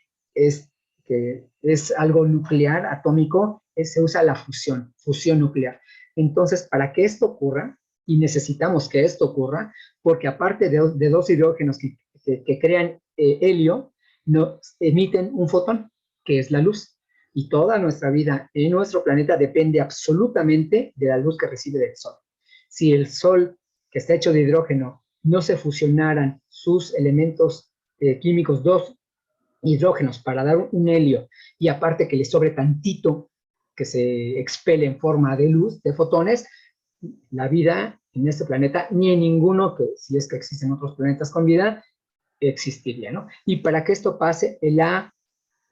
es algo nuclear, atómico, se usa la fusión nuclear. Entonces, para que esto ocurra, y necesitamos que esto ocurra, porque aparte de dos hidrógenos que crean helio, emiten un fotón, que es la luz. Y toda nuestra vida en nuestro planeta depende absolutamente de la luz que recibe del Sol. Si el Sol, que está hecho de hidrógeno, no se fusionaran sus elementos químicos, dos hidrógenos, para dar un helio, y aparte que le sobre tantito que se expele en forma de luz, de fotones, la vida en este planeta, ni en ninguno, que si es que existen otros planetas con vida, existiría, ¿no? Y para que esto pase,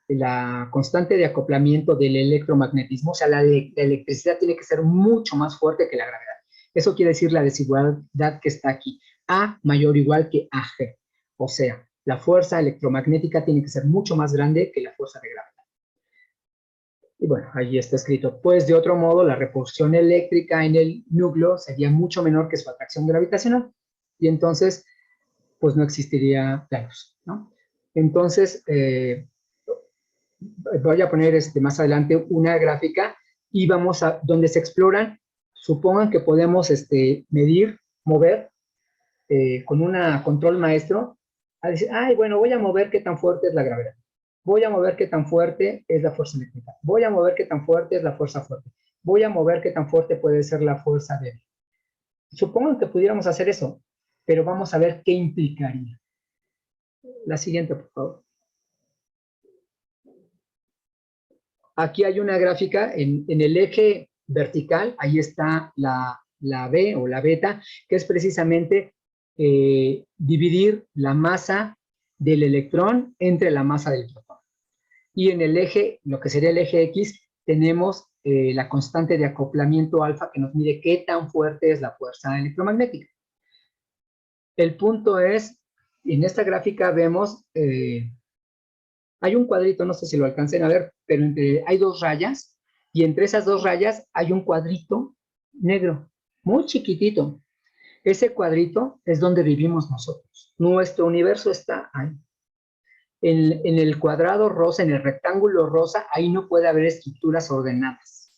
la constante de acoplamiento del electromagnetismo, o sea, la electricidad tiene que ser mucho más fuerte que la gravedad. Eso quiere decir la desigualdad que está aquí. A mayor o igual que AG. O sea, la fuerza electromagnética tiene que ser mucho más grande que la fuerza de gravedad. Y bueno, ahí está escrito. Pues de otro modo, la repulsión eléctrica en el núcleo sería mucho menor que su atracción gravitacional. Y entonces, pues no existiría la luz, ¿no? Entonces, voy a poner más adelante una gráfica y vamos a donde se exploran. Supongan que podemos medir, mover con un control maestro, a decir, ay, bueno, voy a mover qué tan fuerte es la gravedad. Voy a mover qué tan fuerte es la fuerza eléctrica. Voy a mover qué tan fuerte es la fuerza fuerte. Voy a mover qué tan fuerte puede ser la fuerza débil. Supongo que pudiéramos hacer eso, pero vamos a ver qué implicaría. La siguiente, por favor. Aquí hay una gráfica en el eje vertical, ahí está la B o la beta, que es precisamente dividir la masa del electrón entre la masa del protón. Y en el eje, lo que sería el eje X, tenemos la constante de acoplamiento alfa que nos mide qué tan fuerte es la fuerza electromagnética. El punto es, en esta gráfica vemos, hay un cuadrito, no sé si lo alcancen a ver, pero hay dos rayas, y entre esas dos rayas hay un cuadrito negro, muy chiquitito. Ese cuadrito es donde vivimos nosotros. Nuestro universo está ahí. En el cuadrado rosa, en el rectángulo rosa, ahí no puede haber estructuras ordenadas.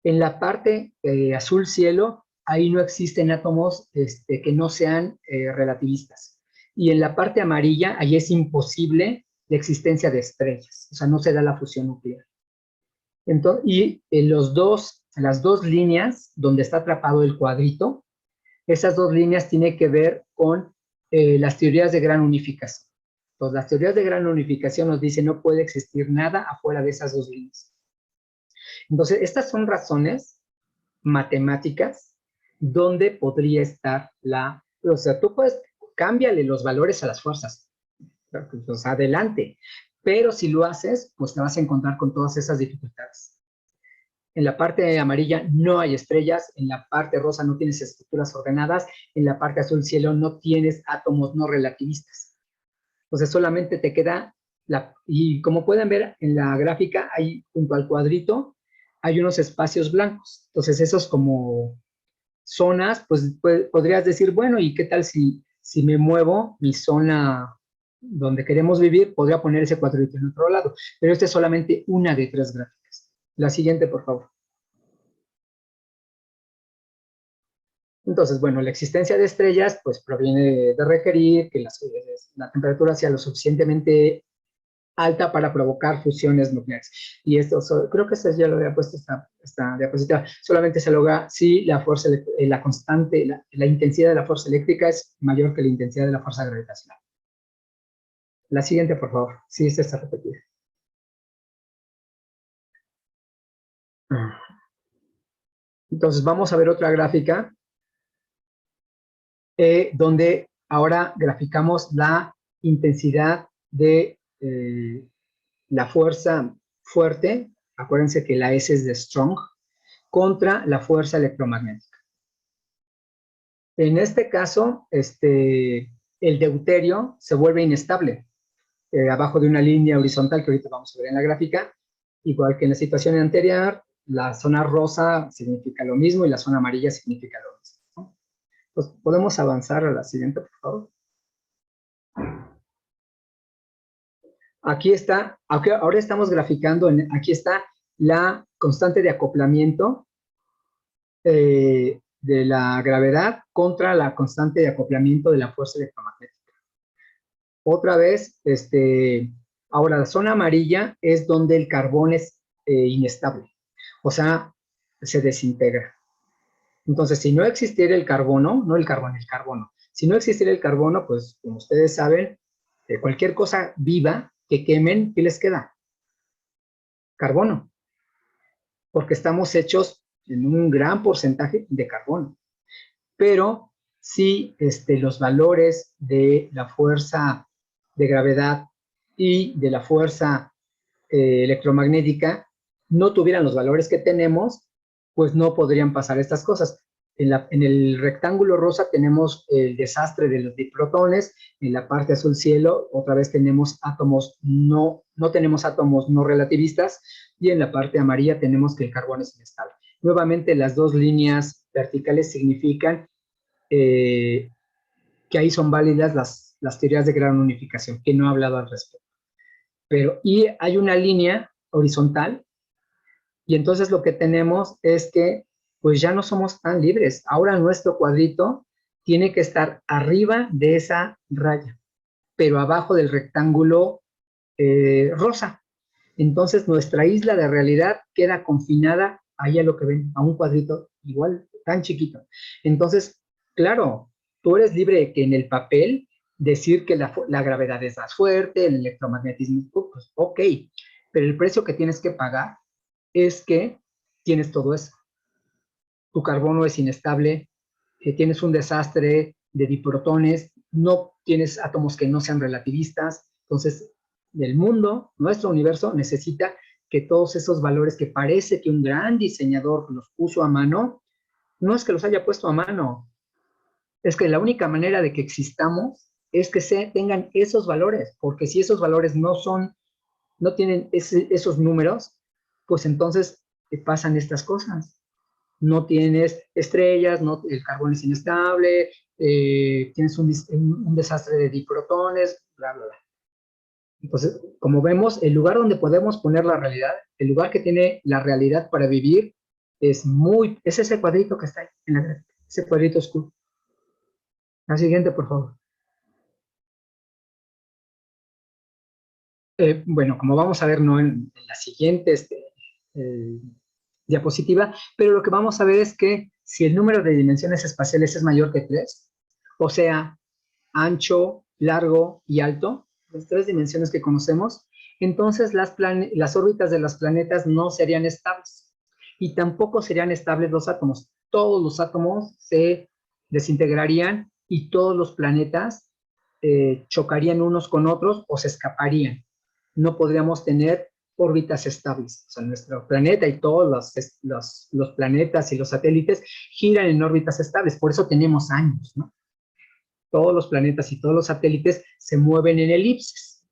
En la parte azul cielo, ahí no existen átomos que no sean relativistas. Y en la parte amarilla, ahí es imposible la existencia de estrellas. O sea, no se da la fusión nuclear. Entonces, y en las dos líneas donde está atrapado el cuadrito, esas dos líneas tienen que ver con las teorías de gran unificación. Entonces, las teorías de gran unificación nos dicen no puede existir nada afuera de esas dos líneas. Entonces, estas son razones matemáticas donde podría estar o sea, tú puedes, cámbiale los valores a las fuerzas, pues adelante, pero si lo haces, pues te vas a encontrar con todas esas dificultades. En la parte amarilla no hay estrellas, en la parte rosa no tienes estructuras ordenadas, en la parte azul cielo no tienes átomos no relativistas. Entonces solamente te queda, y como pueden ver en la gráfica, ahí junto al cuadrito, hay unos espacios blancos. Entonces esos como zonas, pues podrías decir, bueno, ¿y qué tal si me muevo mi zona donde queremos vivir? Podría poner ese cuadrito en otro lado, pero esta es solamente una de 3 gráficas. La siguiente, por favor. Entonces, bueno, la existencia de estrellas, pues proviene de requerir que la temperatura sea lo suficientemente alta para provocar fusiones nucleares. Y esto, creo que ya lo había puesto esta diapositiva, solamente se logra si la fuerza, la constante, la intensidad de la fuerza eléctrica es mayor que la intensidad de la fuerza gravitacional. La siguiente, por favor. Sí, esta está repetida. Entonces, vamos a ver otra gráfica donde ahora graficamos la intensidad de la fuerza fuerte, acuérdense que la S es de Strong, contra la fuerza electromagnética. En este caso, el deuterio se vuelve inestable abajo de una línea horizontal que ahorita vamos a ver en la gráfica, igual que en la situación anterior, la zona rosa significa lo mismo y la zona amarilla significa lo mismo, ¿no? Pues podemos avanzar a la siguiente, por favor. Aquí está, ahora estamos graficando, aquí está la constante de acoplamiento de la gravedad contra la constante de acoplamiento de la fuerza electromagnética. Otra vez, ahora la zona amarilla es donde el carbón es inestable, o sea, se desintegra. Entonces, si no existiera el carbono, no el carbón, el carbono, si no existiera el carbono, pues como ustedes saben, cualquier cosa viva que quemen, ¿qué les queda? Carbono, porque estamos hechos en un gran porcentaje de carbono. Pero si los valores de la fuerza de gravedad y de la fuerza electromagnética no tuvieran los valores que tenemos, pues no podrían pasar estas cosas. En el rectángulo rosa tenemos el desastre de los diprotones, en la parte azul cielo otra vez tenemos átomos no tenemos átomos no relativistas, y en la parte amarilla tenemos que el carbono es inestable. Nuevamente las dos líneas verticales significan que ahí son válidas las teorías de gran unificación, que no he hablado al respecto. Y hay una línea horizontal, y entonces lo que tenemos es que pues ya no somos tan libres. Ahora nuestro cuadrito tiene que estar arriba de esa raya, pero abajo del rectángulo rosa. Entonces nuestra isla de realidad queda confinada ahí a lo que ven, a un cuadrito igual, tan chiquito. Entonces, claro, tú eres libre de que en el papel decir que la gravedad es más fuerte, el electromagnetismo, pues ok, pero el precio que tienes que pagar es que tienes todo eso. Tu carbono es inestable, tienes un desastre de diprotones, no tienes átomos que no sean relativistas. Entonces, el mundo, nuestro universo, necesita que todos esos valores que parece que un gran diseñador los puso a mano, no es que los haya puesto a mano, es que la única manera de que existamos es que tengan esos valores, porque si esos valores no tienen esos números, pues entonces pasan estas cosas. No tienes estrellas, el carbón es inestable, tienes un desastre de diprotones, bla, bla, bla. Entonces, como vemos, el lugar donde podemos poner la realidad, el lugar que tiene la realidad para vivir, es ese cuadrito que está ahí, ese cuadrito oscuro. La siguiente, por favor. Bueno, como vamos a ver, no en la siguiente diapositiva, pero lo que vamos a ver es que si el número de dimensiones espaciales es mayor que 3, o sea, ancho, largo y alto, las 3 dimensiones que conocemos, entonces las órbitas de los planetas no serían estables y tampoco serían estables los átomos. Todos los átomos se desintegrarían y todos los planetas chocarían unos con otros o se escaparían. No podríamos tener órbitas estables. O sea, nuestro planeta y todos los planetas y los satélites giran en órbitas estables, por eso tenemos años, ¿no? Todos los planetas y todos los satélites se mueven en elipses.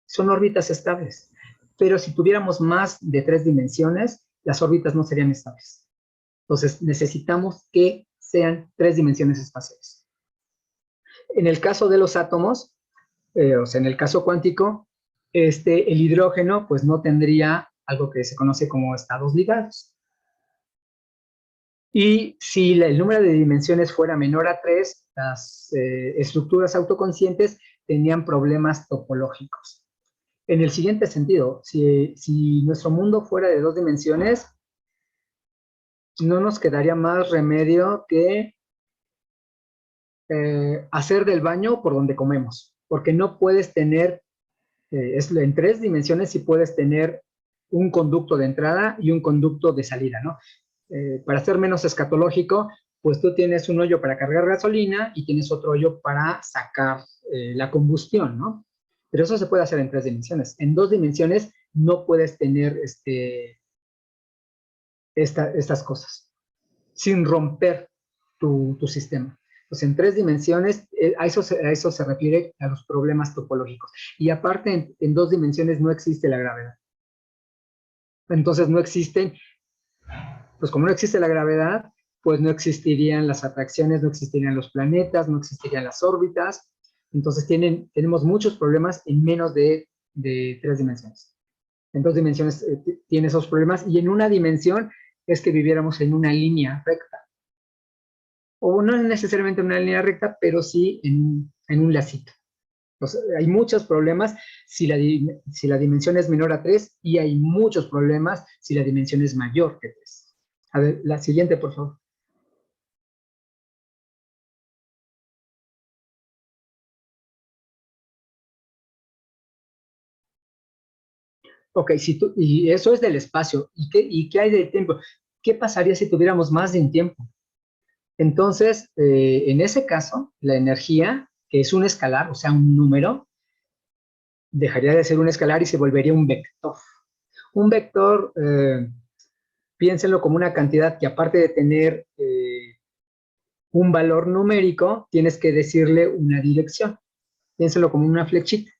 Son órbitas estables. Pero si tuviéramos más de 3 dimensiones, las órbitas no serían estables. Entonces, necesitamos que sean 3 dimensiones espaciales. En el caso de los átomos, o sea, en el caso cuántico, el hidrógeno pues no tendría algo que se conoce como estados ligados. Y si el número de dimensiones fuera menor a 3, las estructuras autoconscientes tenían problemas topológicos. En el siguiente sentido, si nuestro mundo fuera de 2 dimensiones, no nos quedaría más remedio que hacer del baño por donde comemos, porque no puedes tener, en 3 dimensiones sí puedes tener un conducto de entrada y un conducto de salida, ¿no? Para ser menos escatológico, pues tú tienes un hoyo para cargar gasolina y tienes otro hoyo para sacar la combustión, ¿no? Pero eso se puede hacer en 3 dimensiones. En 2 dimensiones no puedes tener estas cosas sin romper tu sistema. Entonces, en 3 dimensiones, a eso se refiere a los problemas topológicos. Y aparte, en 2 dimensiones no existe la gravedad. Entonces, no existen, pues como no existe la gravedad, pues no existirían las atracciones, no existirían los planetas, no existirían las órbitas. Entonces, tenemos muchos problemas en menos de 3 dimensiones. En 2 dimensiones tiene esos problemas y en una dimensión es que viviéramos en una línea recta. O no necesariamente en una línea recta, pero sí en un lacito. Entonces, hay muchos problemas si la dimensión es menor a 3 y hay muchos problemas si la dimensión es mayor que 3. A ver, la siguiente, por favor. Ok, y eso es del espacio. ¿Y qué hay del tiempo? ¿Qué pasaría si tuviéramos más de un tiempo? Entonces, en ese caso, la energía, que es un escalar, o sea, un número, dejaría de ser un escalar y se volvería un vector. Un vector, piénsenlo como una cantidad que aparte de tener un valor numérico, tienes que decirle una dirección. Piénsenlo como una flechita.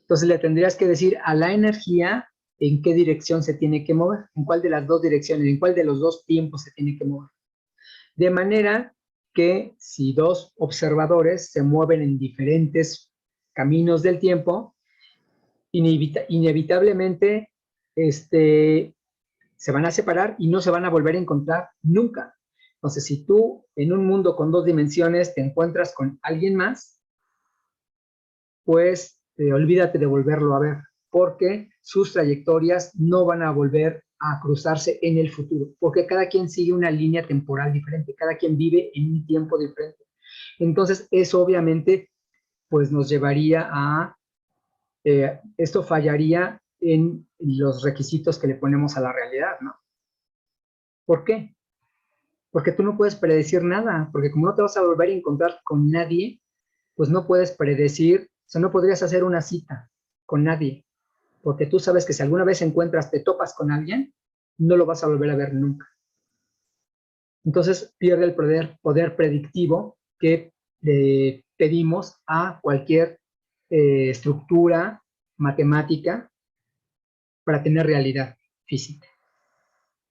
Entonces le tendrías que decir a la energía en qué dirección se tiene que mover, en cuál de las 2 direcciones, en cuál de los 2 tiempos se tiene que mover. De manera que si 2 observadores se mueven en diferentes caminos del tiempo, inevitablemente se van a separar y no se van a volver a encontrar nunca. Entonces, si tú en un mundo con 2 dimensiones te encuentras con alguien más, pues olvídate de volverlo a ver, porque sus trayectorias no van a volver a cruzarse en el futuro, porque cada quien sigue una línea temporal diferente, cada quien vive en un tiempo diferente. Entonces, eso obviamente, pues nos llevaría a, esto fallaría en los requisitos que le ponemos a la realidad, ¿no? ¿Por qué? Porque tú no puedes predecir nada, porque como no te vas a volver a encontrar con nadie, pues no puedes predecir, o sea, no podrías hacer una cita con nadie, porque tú sabes que si alguna vez te topas con alguien, no lo vas a volver a ver nunca. Entonces pierde el poder predictivo que pedimos a cualquier estructura matemática para tener realidad física.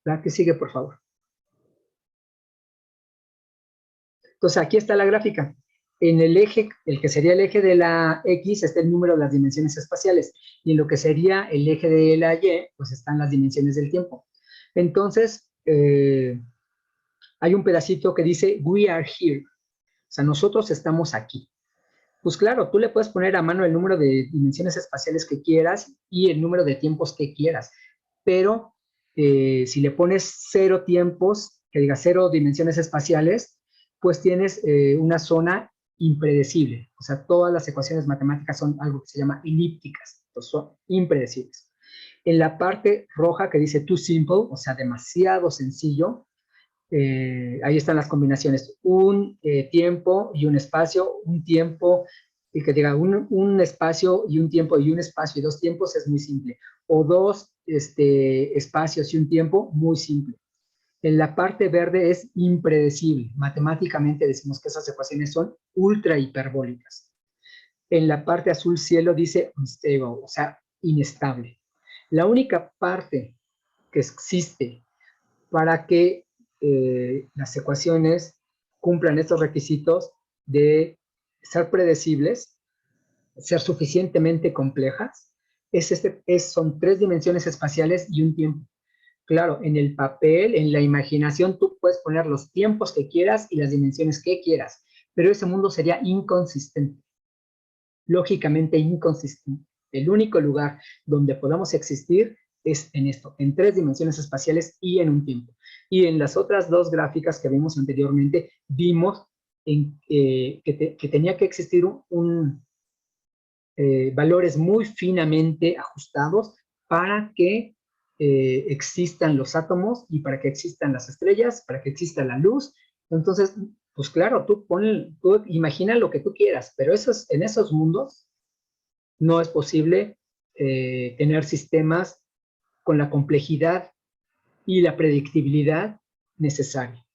¿La que sigue, por favor? Entonces aquí está la gráfica. En el eje, el que sería el eje de la X, está el número de las dimensiones espaciales. Y en lo que sería el eje de la Y, pues están las dimensiones del tiempo. Entonces, hay un pedacito que dice, we are here. O sea, nosotros estamos aquí. Pues claro, tú le puedes poner a mano el número de dimensiones espaciales que quieras y el número de tiempos que quieras. Pero si le pones 0 tiempos, que diga 0 dimensiones espaciales, pues tienes una zona impredecible. O sea, todas las ecuaciones matemáticas son algo que se llama elípticas. Entonces son impredecibles. En la parte roja que dice too simple, o sea, demasiado sencillo, ahí están las combinaciones, un tiempo y un espacio, un tiempo, y que diga un espacio y un tiempo y un espacio y 2 tiempos es muy simple, o 2 espacios y un tiempo, muy simple. En la parte verde es impredecible, matemáticamente decimos que esas ecuaciones son ultra hiperbólicas. En la parte azul cielo dice unstable, o sea, inestable. La única parte que existe para que las ecuaciones cumplan estos requisitos de ser predecibles, ser suficientemente complejas, son 3 dimensiones espaciales y un tiempo. Claro, en el papel, en la imaginación, tú puedes poner los tiempos que quieras y las dimensiones que quieras, pero ese mundo sería inconsistente, lógicamente inconsistente. El único lugar donde podamos existir es en esto, en 3 dimensiones espaciales y en un tiempo. Y en las otras 2 gráficas que vimos anteriormente, vimos que tenía que existir valores muy finamente ajustados para que existan los átomos y para que existan las estrellas, para que exista la luz. Entonces, pues claro, tú imagina lo que tú quieras, pero en esos mundos no es posible tener sistemas con la complejidad y la predictibilidad necesaria.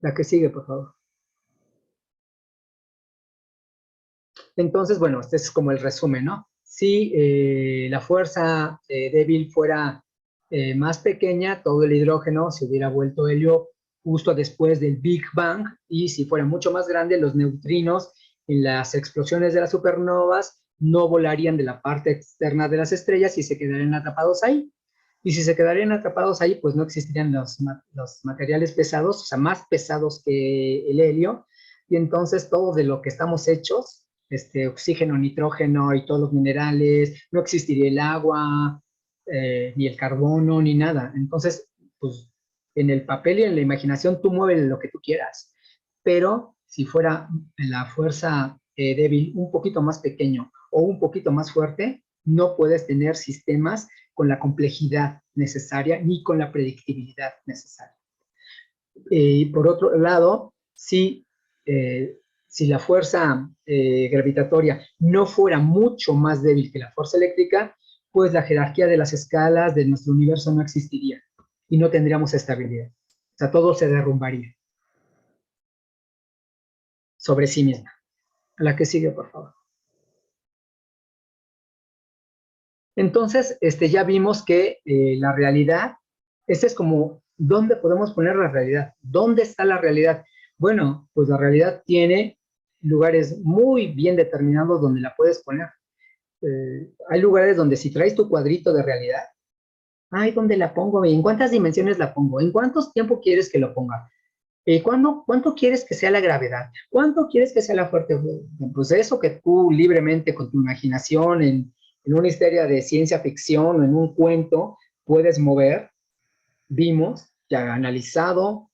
La que sigue, por favor. Entonces, bueno, este es como el resumen, ¿no? Si la fuerza débil fuera más pequeña, todo el hidrógeno se hubiera vuelto helio justo después del Big Bang, y si fuera mucho más grande, los neutrinos en las explosiones de las supernovas no volarían de la parte externa de las estrellas y se quedarían atrapados ahí. Y si se quedarían atrapados ahí, pues no existirían los materiales pesados, o sea, más pesados que el helio, y entonces todo de lo que estamos hechos, oxígeno, nitrógeno y todos los minerales, no existiría el agua, ni el carbono, ni nada. Entonces, pues en el papel y en la imaginación tú mueves lo que tú quieras, pero si fuera la fuerza débil un poquito más pequeño o un poquito más fuerte, no puedes tener sistemas con la complejidad necesaria ni con la predictibilidad necesaria. Y por otro lado, si la fuerza gravitatoria no fuera mucho más débil que la fuerza eléctrica, pues la jerarquía de las escalas de nuestro universo no existiría y no tendríamos estabilidad. O sea, todo se derrumbaría sobre sí misma. A la que sigue, por favor. Entonces, ya vimos que la realidad, es como, ¿dónde podemos poner la realidad? ¿Dónde está la realidad? Bueno, pues la realidad tiene lugares muy bien determinados donde la puedes poner. Hay lugares donde si traes tu cuadrito de realidad, ay, ¿dónde la pongo? ¿En cuántas dimensiones la pongo? ¿En cuántos tiempo quieres que lo ponga? ¿Cuánto quieres que sea la gravedad? ¿Cuánto quieres que sea la fuerza? Pues eso que tú libremente con tu imaginación en una historia de ciencia ficción o en un cuento puedes mover, vimos, ya analizado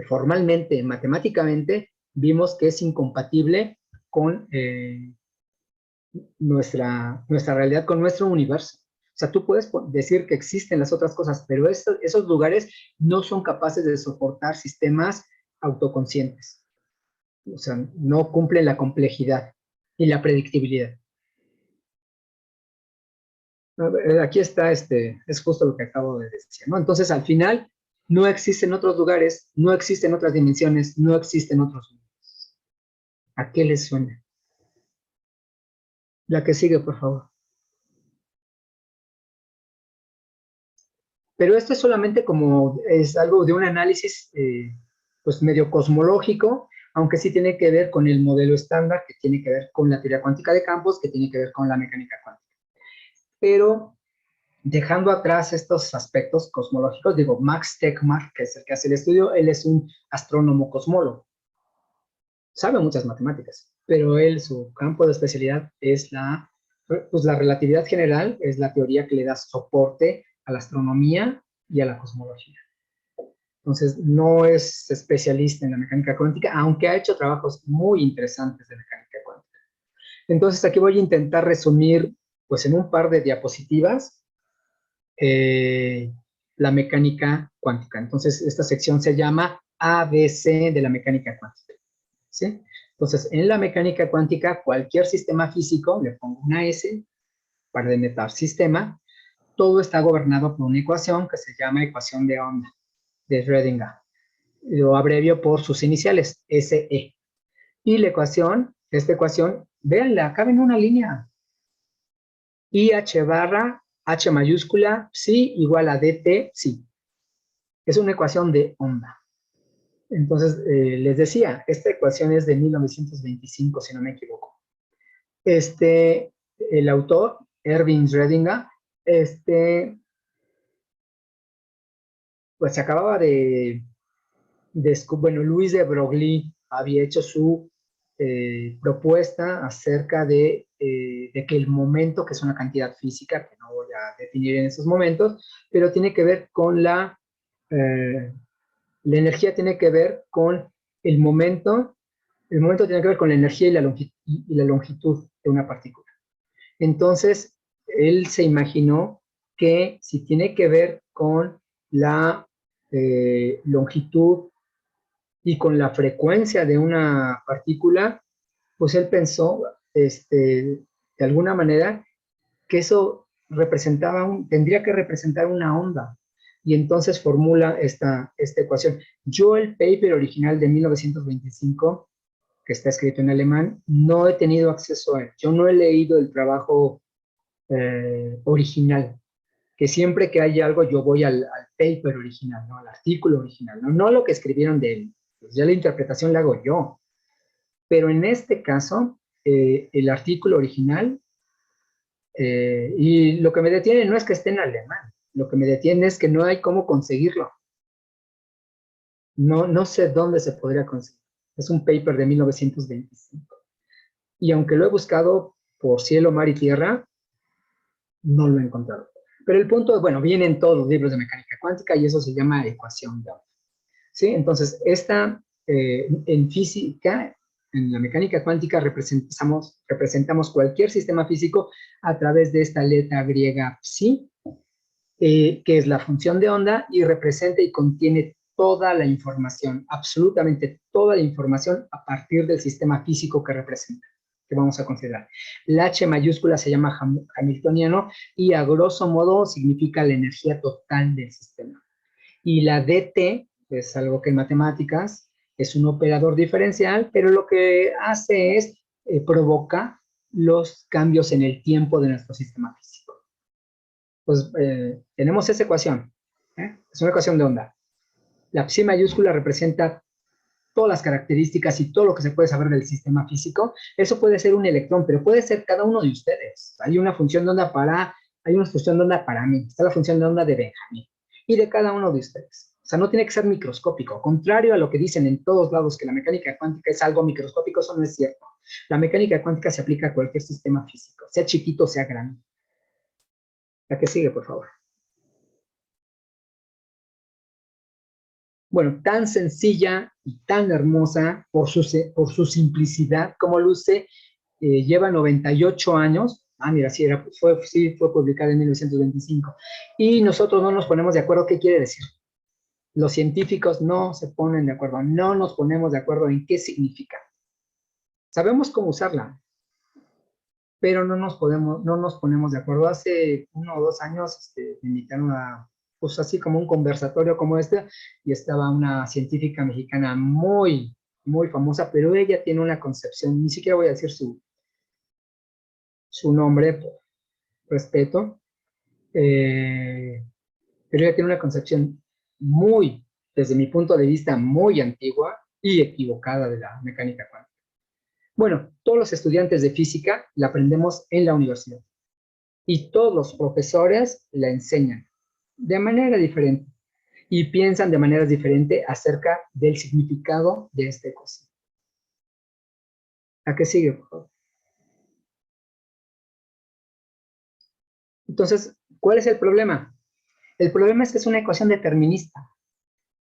formalmente, matemáticamente, vimos que es incompatible con nuestra realidad, con nuestro universo. O sea, tú puedes decir que existen las otras cosas, pero esos lugares no son capaces de soportar sistemas autoconscientes. O sea, no cumplen la complejidad y la predictibilidad. Aquí está, es justo lo que acabo de decir, ¿no? Entonces, al final, no existen otros lugares, no existen otras dimensiones, no existen otros mundos. ¿A qué les suena? La que sigue, por favor. Pero esto es solamente como, es algo de un análisis, pues medio cosmológico, aunque sí tiene que ver con el modelo estándar, que tiene que ver con la teoría cuántica de campos, que tiene que ver con la mecánica cuántica. Pero dejando atrás estos aspectos cosmológicos, digo, Max Tegmark, que es el que hace el estudio, él es un astrónomo cosmólogo, sabe muchas matemáticas, pero él, su campo de especialidad es pues la relatividad general, es la teoría que le da soporte a la astronomía y a la cosmología. Entonces, no es especialista en la mecánica cuántica, aunque ha hecho trabajos muy interesantes de mecánica cuántica. Entonces, aquí voy a intentar resumir, pues en un par de diapositivas, la mecánica cuántica. Entonces, esta sección se llama ABC de la mecánica cuántica. ¿Sí? Entonces, en la mecánica cuántica, cualquier sistema físico, le pongo una S para denotar sistema, todo está gobernado por una ecuación que se llama ecuación de onda de Schrödinger. Lo abrevio por sus iniciales, SE. Y la ecuación, esta ecuación, véanla, cabe en una línea. IH barra H mayúscula, psi igual a DT, psi. Es una ecuación de onda. Entonces, les decía, esta ecuación es de 1925, si no me equivoco. El autor, Erwin Schrödinger, pues se acababa bueno, Luis de Broglie había hecho su propuesta acerca de que el momento, que es una cantidad física, que no voy a definir en estos momentos, pero tiene que ver con la energía tiene que ver con el momento tiene que ver con la energía y la longitud de una partícula. Entonces, él se imaginó que si tiene que ver con la longitud y con la frecuencia de una partícula, pues él pensó, de alguna manera, que eso tendría que representar una onda. Y entonces formula esta ecuación. Yo el paper original de 1925, que está escrito en alemán, no he tenido acceso a él. Yo no he leído el trabajo original, que siempre que hay algo yo voy al paper original, ¿no? Al artículo original, no lo que escribieron de él. Pues ya la interpretación la hago yo. Pero en este caso, el artículo original, y lo que me detiene no es que esté en alemán, lo que me detiene es que no hay cómo conseguirlo. No sé dónde se podría conseguir. Es un paper de 1925. Y aunque lo he buscado por cielo, mar y tierra, no lo he encontrado. Pero el punto, bueno, viene en todos los libros de mecánica cuántica y eso se llama ecuación de onda. ¿Sí? Entonces, en física, en la mecánica cuántica, representamos cualquier sistema físico a través de esta letra griega psi, que es la función de onda y representa y contiene toda la información, absolutamente toda la información a partir del sistema físico que representa, que vamos a considerar. La H mayúscula se llama hamiltoniano y a grosso modo significa la energía total del sistema. Y la DT es algo que en matemáticas es un operador diferencial, pero lo que hace es provoca los cambios en el tiempo de nuestro sistema físico. Pues tenemos esa ecuación, es una ecuación de onda. La psi mayúscula representa todas las características y todo lo que se puede saber del sistema físico. Eso puede ser un electrón, pero puede ser cada uno de ustedes. Hay una función de onda para mí, está la función de onda de Benjamín y de cada uno de ustedes. O sea, no tiene que ser microscópico. Contrario a lo que dicen en todos lados que la mecánica cuántica es algo microscópico, eso no es cierto. La mecánica cuántica se aplica a cualquier sistema físico, sea chiquito o sea grande. La que sigue, por favor. Bueno, tan sencilla y tan hermosa por su simplicidad como luce, lleva 98 años. Ah, mira, sí, fue publicada en 1925. Y nosotros no nos ponemos de acuerdo qué quiere decir. Los científicos no se ponen de acuerdo, no nos ponemos de acuerdo en qué significa. Sabemos cómo usarla, pero no nos ponemos de acuerdo. Hace 1 o 2 años me invitaron a, pues así como un conversatorio como este, y estaba una científica mexicana muy, muy famosa, pero ella tiene una concepción, ni siquiera voy a decir su nombre, por respeto, pero ella tiene una concepción muy, desde mi punto de vista, muy antigua y equivocada de la mecánica cuántica. Bueno, todos los estudiantes de física la aprendemos en la universidad y todos los profesores la enseñan de manera diferente y piensan de manera diferente acerca del significado de esta ecuación. ¿A qué sigue, por favor? Entonces, ¿cuál es el problema? El problema es que es una ecuación determinista.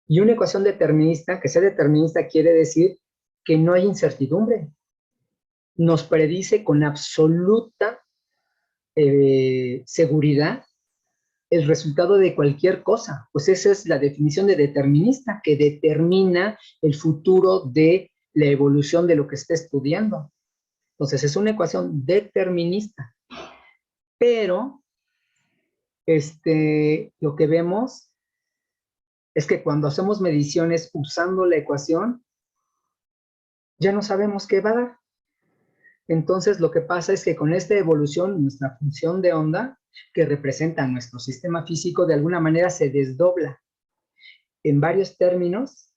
Y una ecuación determinista, que sea determinista, quiere decir que no hay incertidumbre. Nos predice con absoluta seguridad el resultado de cualquier cosa. Pues esa es la definición de determinista, que determina el futuro de la evolución de lo que está estudiando. Entonces es una ecuación determinista. Pero lo que vemos es que cuando hacemos mediciones usando la ecuación, ya no sabemos qué va a dar. Entonces, lo que pasa es que con esta evolución, nuestra función de onda, que representa nuestro sistema físico, de alguna manera se desdobla en varios términos.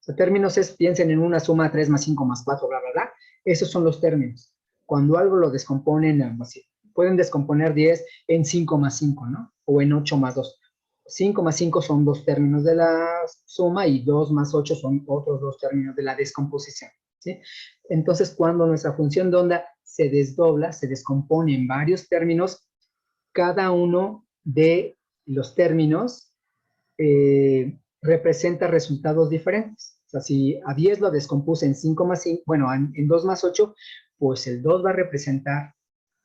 O sea, términos piensen en una suma 3 más 5 más 4, bla, bla, bla. Esos son los términos. Cuando algo lo descomponen, así, pueden descomponer 10 en 5 más 5, ¿no? O en 8 más 2. 5 más 5 son 2 términos de la suma y 2 más 8 son otros 2 términos de la descomposición, ¿sí? Entonces, cuando nuestra función de onda se desdobla, se descompone en varios términos, cada uno de los términos representa resultados diferentes. O sea, si a 10 lo descompuse en 5 más 5, bueno, en 2 más 8, pues el 2 va a representar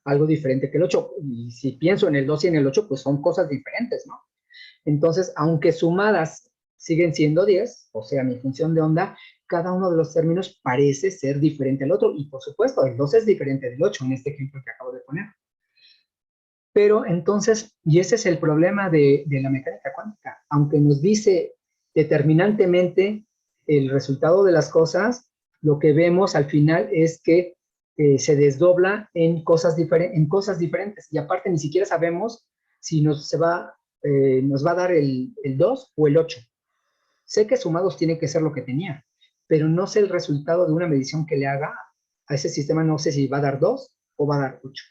algo diferente que el 8. Y si pienso en el 2 y en el 8, pues son cosas diferentes, ¿no? Entonces, aunque sumadas siguen siendo 10, o sea, mi función de onda, cada uno de los términos parece ser diferente al otro. Y por supuesto, el 2 es diferente del 8 en este ejemplo que acabo de poner. Pero entonces, y ese es el problema de la mecánica cuántica, aunque nos dice determinantemente el resultado de las cosas, lo que vemos al final es que se desdobla en cosas diferentes, y aparte ni siquiera sabemos si nos va a dar el 2 o el 8. Sé que sumados tiene que ser lo que tenía, pero no sé el resultado de una medición que le haga a ese sistema, no sé si va a dar 2 o va a dar 8.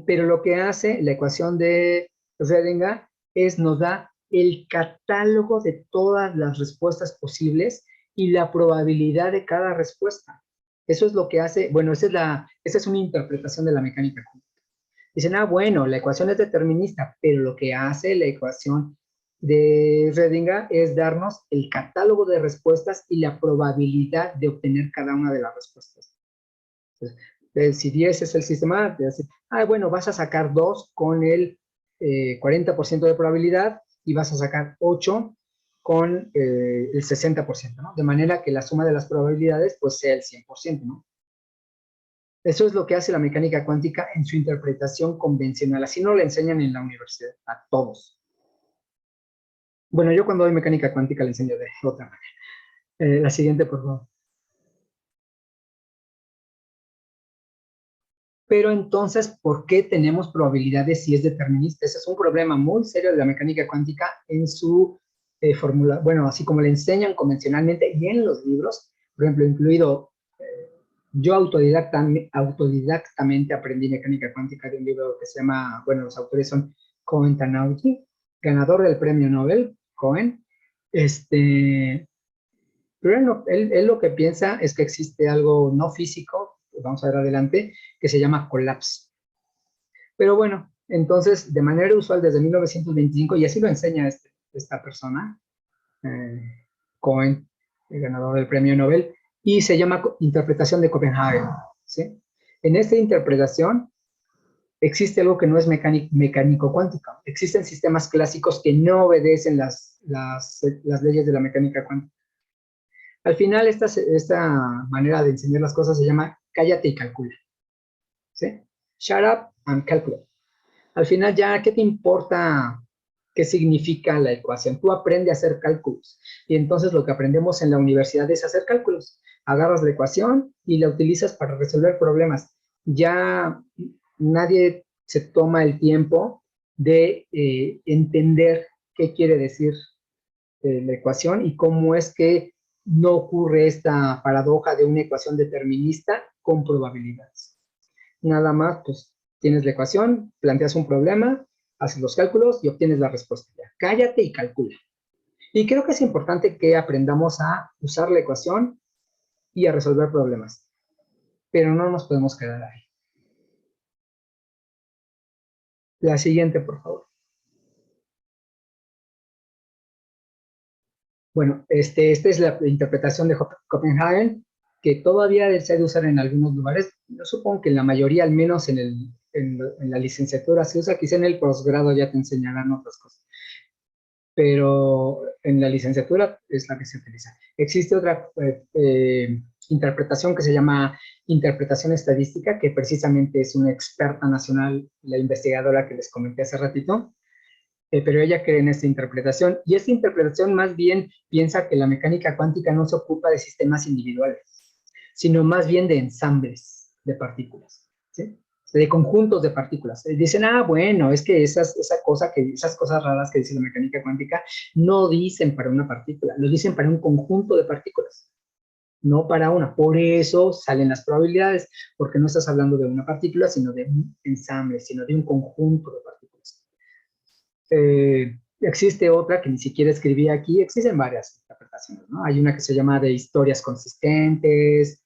Pero lo que hace la ecuación de Schrödinger es nos da el catálogo de todas las respuestas posibles y la probabilidad de cada respuesta. Eso es lo que hace, bueno, esa es una interpretación de la mecánica cuántica. Dicen, bueno, la ecuación es determinista, pero lo que hace la ecuación de Schrödinger es darnos el catálogo de respuestas y la probabilidad de obtener cada una de las respuestas. Entonces, si 10 es el sistema, te dice, bueno, vas a sacar 2 con el 40% de probabilidad y vas a sacar 8 con el 60%, ¿no? De manera que la suma de las probabilidades pues sea el 100%, ¿no? Eso es lo que hace la mecánica cuántica en su interpretación convencional. Así no la enseñan en la universidad, a todos. Bueno, yo cuando doy mecánica cuántica la enseño de otra manera. La siguiente, por favor. Pero entonces, ¿por qué tenemos probabilidades si es determinista? Ese es un problema muy serio de la mecánica cuántica en su fórmula, bueno, así como le enseñan convencionalmente y en los libros, por ejemplo, incluido, yo autodidactamente aprendí mecánica cuántica de un libro que se llama, bueno, los autores son Cohen Tanauji, ganador del premio Nobel, Cohen, Pero él lo que piensa es que existe algo no físico, vamos a ver adelante, que se llama colapso. Pero bueno, entonces, de manera usual desde 1925, y así lo enseña esta persona, Cohen, el ganador del premio Nobel, y se llama interpretación de Copenhagen, ¿sí? En esta interpretación existe algo que no es mecánico cuántico. Existen sistemas clásicos que no obedecen las leyes de la mecánica cuántica. Al final, esta manera de enseñar las cosas se llama cállate y calcula, ¿sí? Shut up and calculate. Al final ya, ¿qué te importa qué significa la ecuación? Tú aprendes a hacer cálculos. Y entonces lo que aprendemos en la universidad es hacer cálculos. Agarras la ecuación y la utilizas para resolver problemas. Ya nadie se toma el tiempo de entender qué quiere decir la ecuación y cómo es que no ocurre esta paradoja de una ecuación determinista con probabilidades. Nada más, pues, tienes la ecuación, planteas un problema, haces los cálculos y obtienes la respuesta. Ya, cállate y calcula. Y creo que es importante que aprendamos a usar la ecuación y a resolver problemas. Pero no nos podemos quedar ahí. La siguiente, por favor. Bueno, esta es la interpretación de Copenhagen, que todavía se ha de usar en algunos lugares. Yo supongo que en la mayoría, al menos en la licenciatura se usa, quizá en el posgrado ya te enseñarán otras cosas. Pero en la licenciatura es la que se utiliza. Existe otra interpretación que se llama interpretación estadística, que precisamente es una experta nacional, la investigadora que les comenté hace ratito, pero ella cree en esta interpretación, y esta interpretación más bien piensa que la mecánica cuántica no se ocupa de sistemas individuales, sino más bien de ensambles de partículas, ¿sí? De conjuntos de partículas. Dicen, bueno, es que esas cosas raras que dice la mecánica cuántica no dicen para una partícula, lo dicen para un conjunto de partículas, no para una. Por eso salen las probabilidades, porque no estás hablando de una partícula, sino de un ensamble, sino de un conjunto de partículas. Existe otra que ni siquiera escribí aquí, existen varias interpretaciones, ¿no? Hay una que se llama de historias consistentes,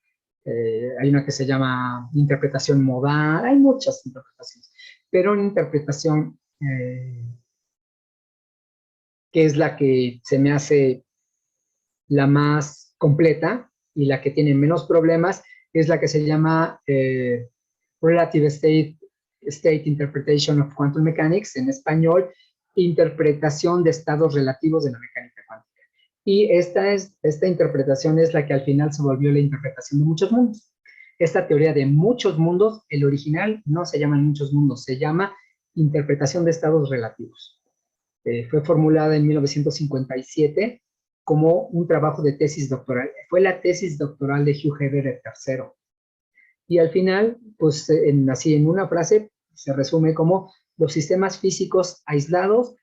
hay una que se llama interpretación modal, hay muchas interpretaciones, pero una interpretación que es la que se me hace la más completa y la que tiene menos problemas, es la que se llama Relative State Interpretation of Quantum Mechanics, en español, interpretación de estados relativos de la mecánica cuántica. Y esta interpretación es la que al final se volvió la interpretación de muchos mundos. Esta teoría de muchos mundos, el original no se llama muchos mundos, se llama interpretación de estados relativos. Fue formulada en 1957 como un trabajo de tesis doctoral. Fue la tesis doctoral de Hugh Heather III. Y al final, pues así en una frase, se resume como los sistemas físicos aislados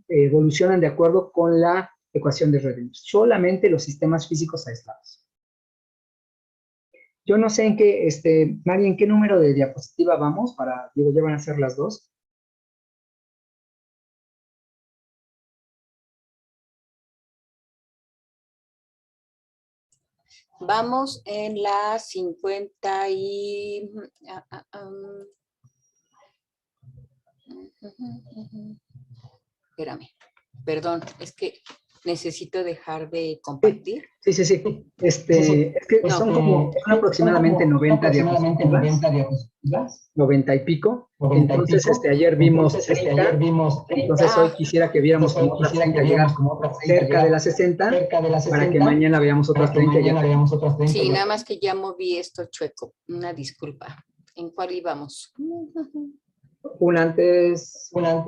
evolucionan de acuerdo con la ecuación de Schrödinger. Solamente los sistemas físicos aislados. Yo no sé en qué, Mari, ¿en qué número de diapositiva vamos? Digo, ya van a ser las 2. Vamos en la 50 y... Espérame, perdón, es que necesito dejar de compartir. Sí. Es que son aproximadamente 90 diapositivas, 90 y pico. Entonces, ayer vimos 30, entonces hoy quisiera que viéramos como otras 30, llegar cerca de las 60, para que mañana veamos otras 30. Sí, nada más que ya moví esto chueco, una disculpa. ¿En cuál íbamos? Una antes, una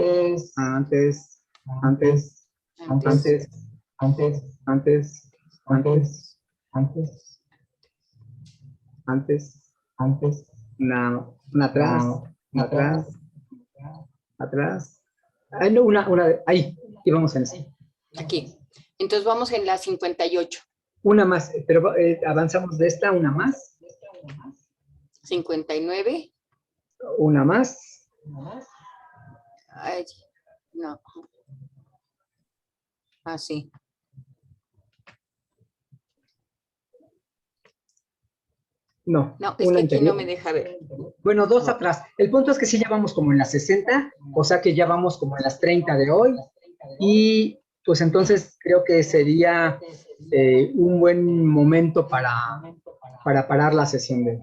atrás. No, ahí, íbamos en ese. Aquí. Entonces vamos en la 58. Una más, pero avanzamos de esta, una más. 59. Una más. Ay, no. Ah, sí. No, No, es una que aquí anterior. no me deja ver. Bueno, dos atrás. El punto es que sí ya vamos como en las 60, o sea que ya vamos como en las 30 de hoy. Y pues entonces creo que sería un buen momento para parar la sesión de hoy.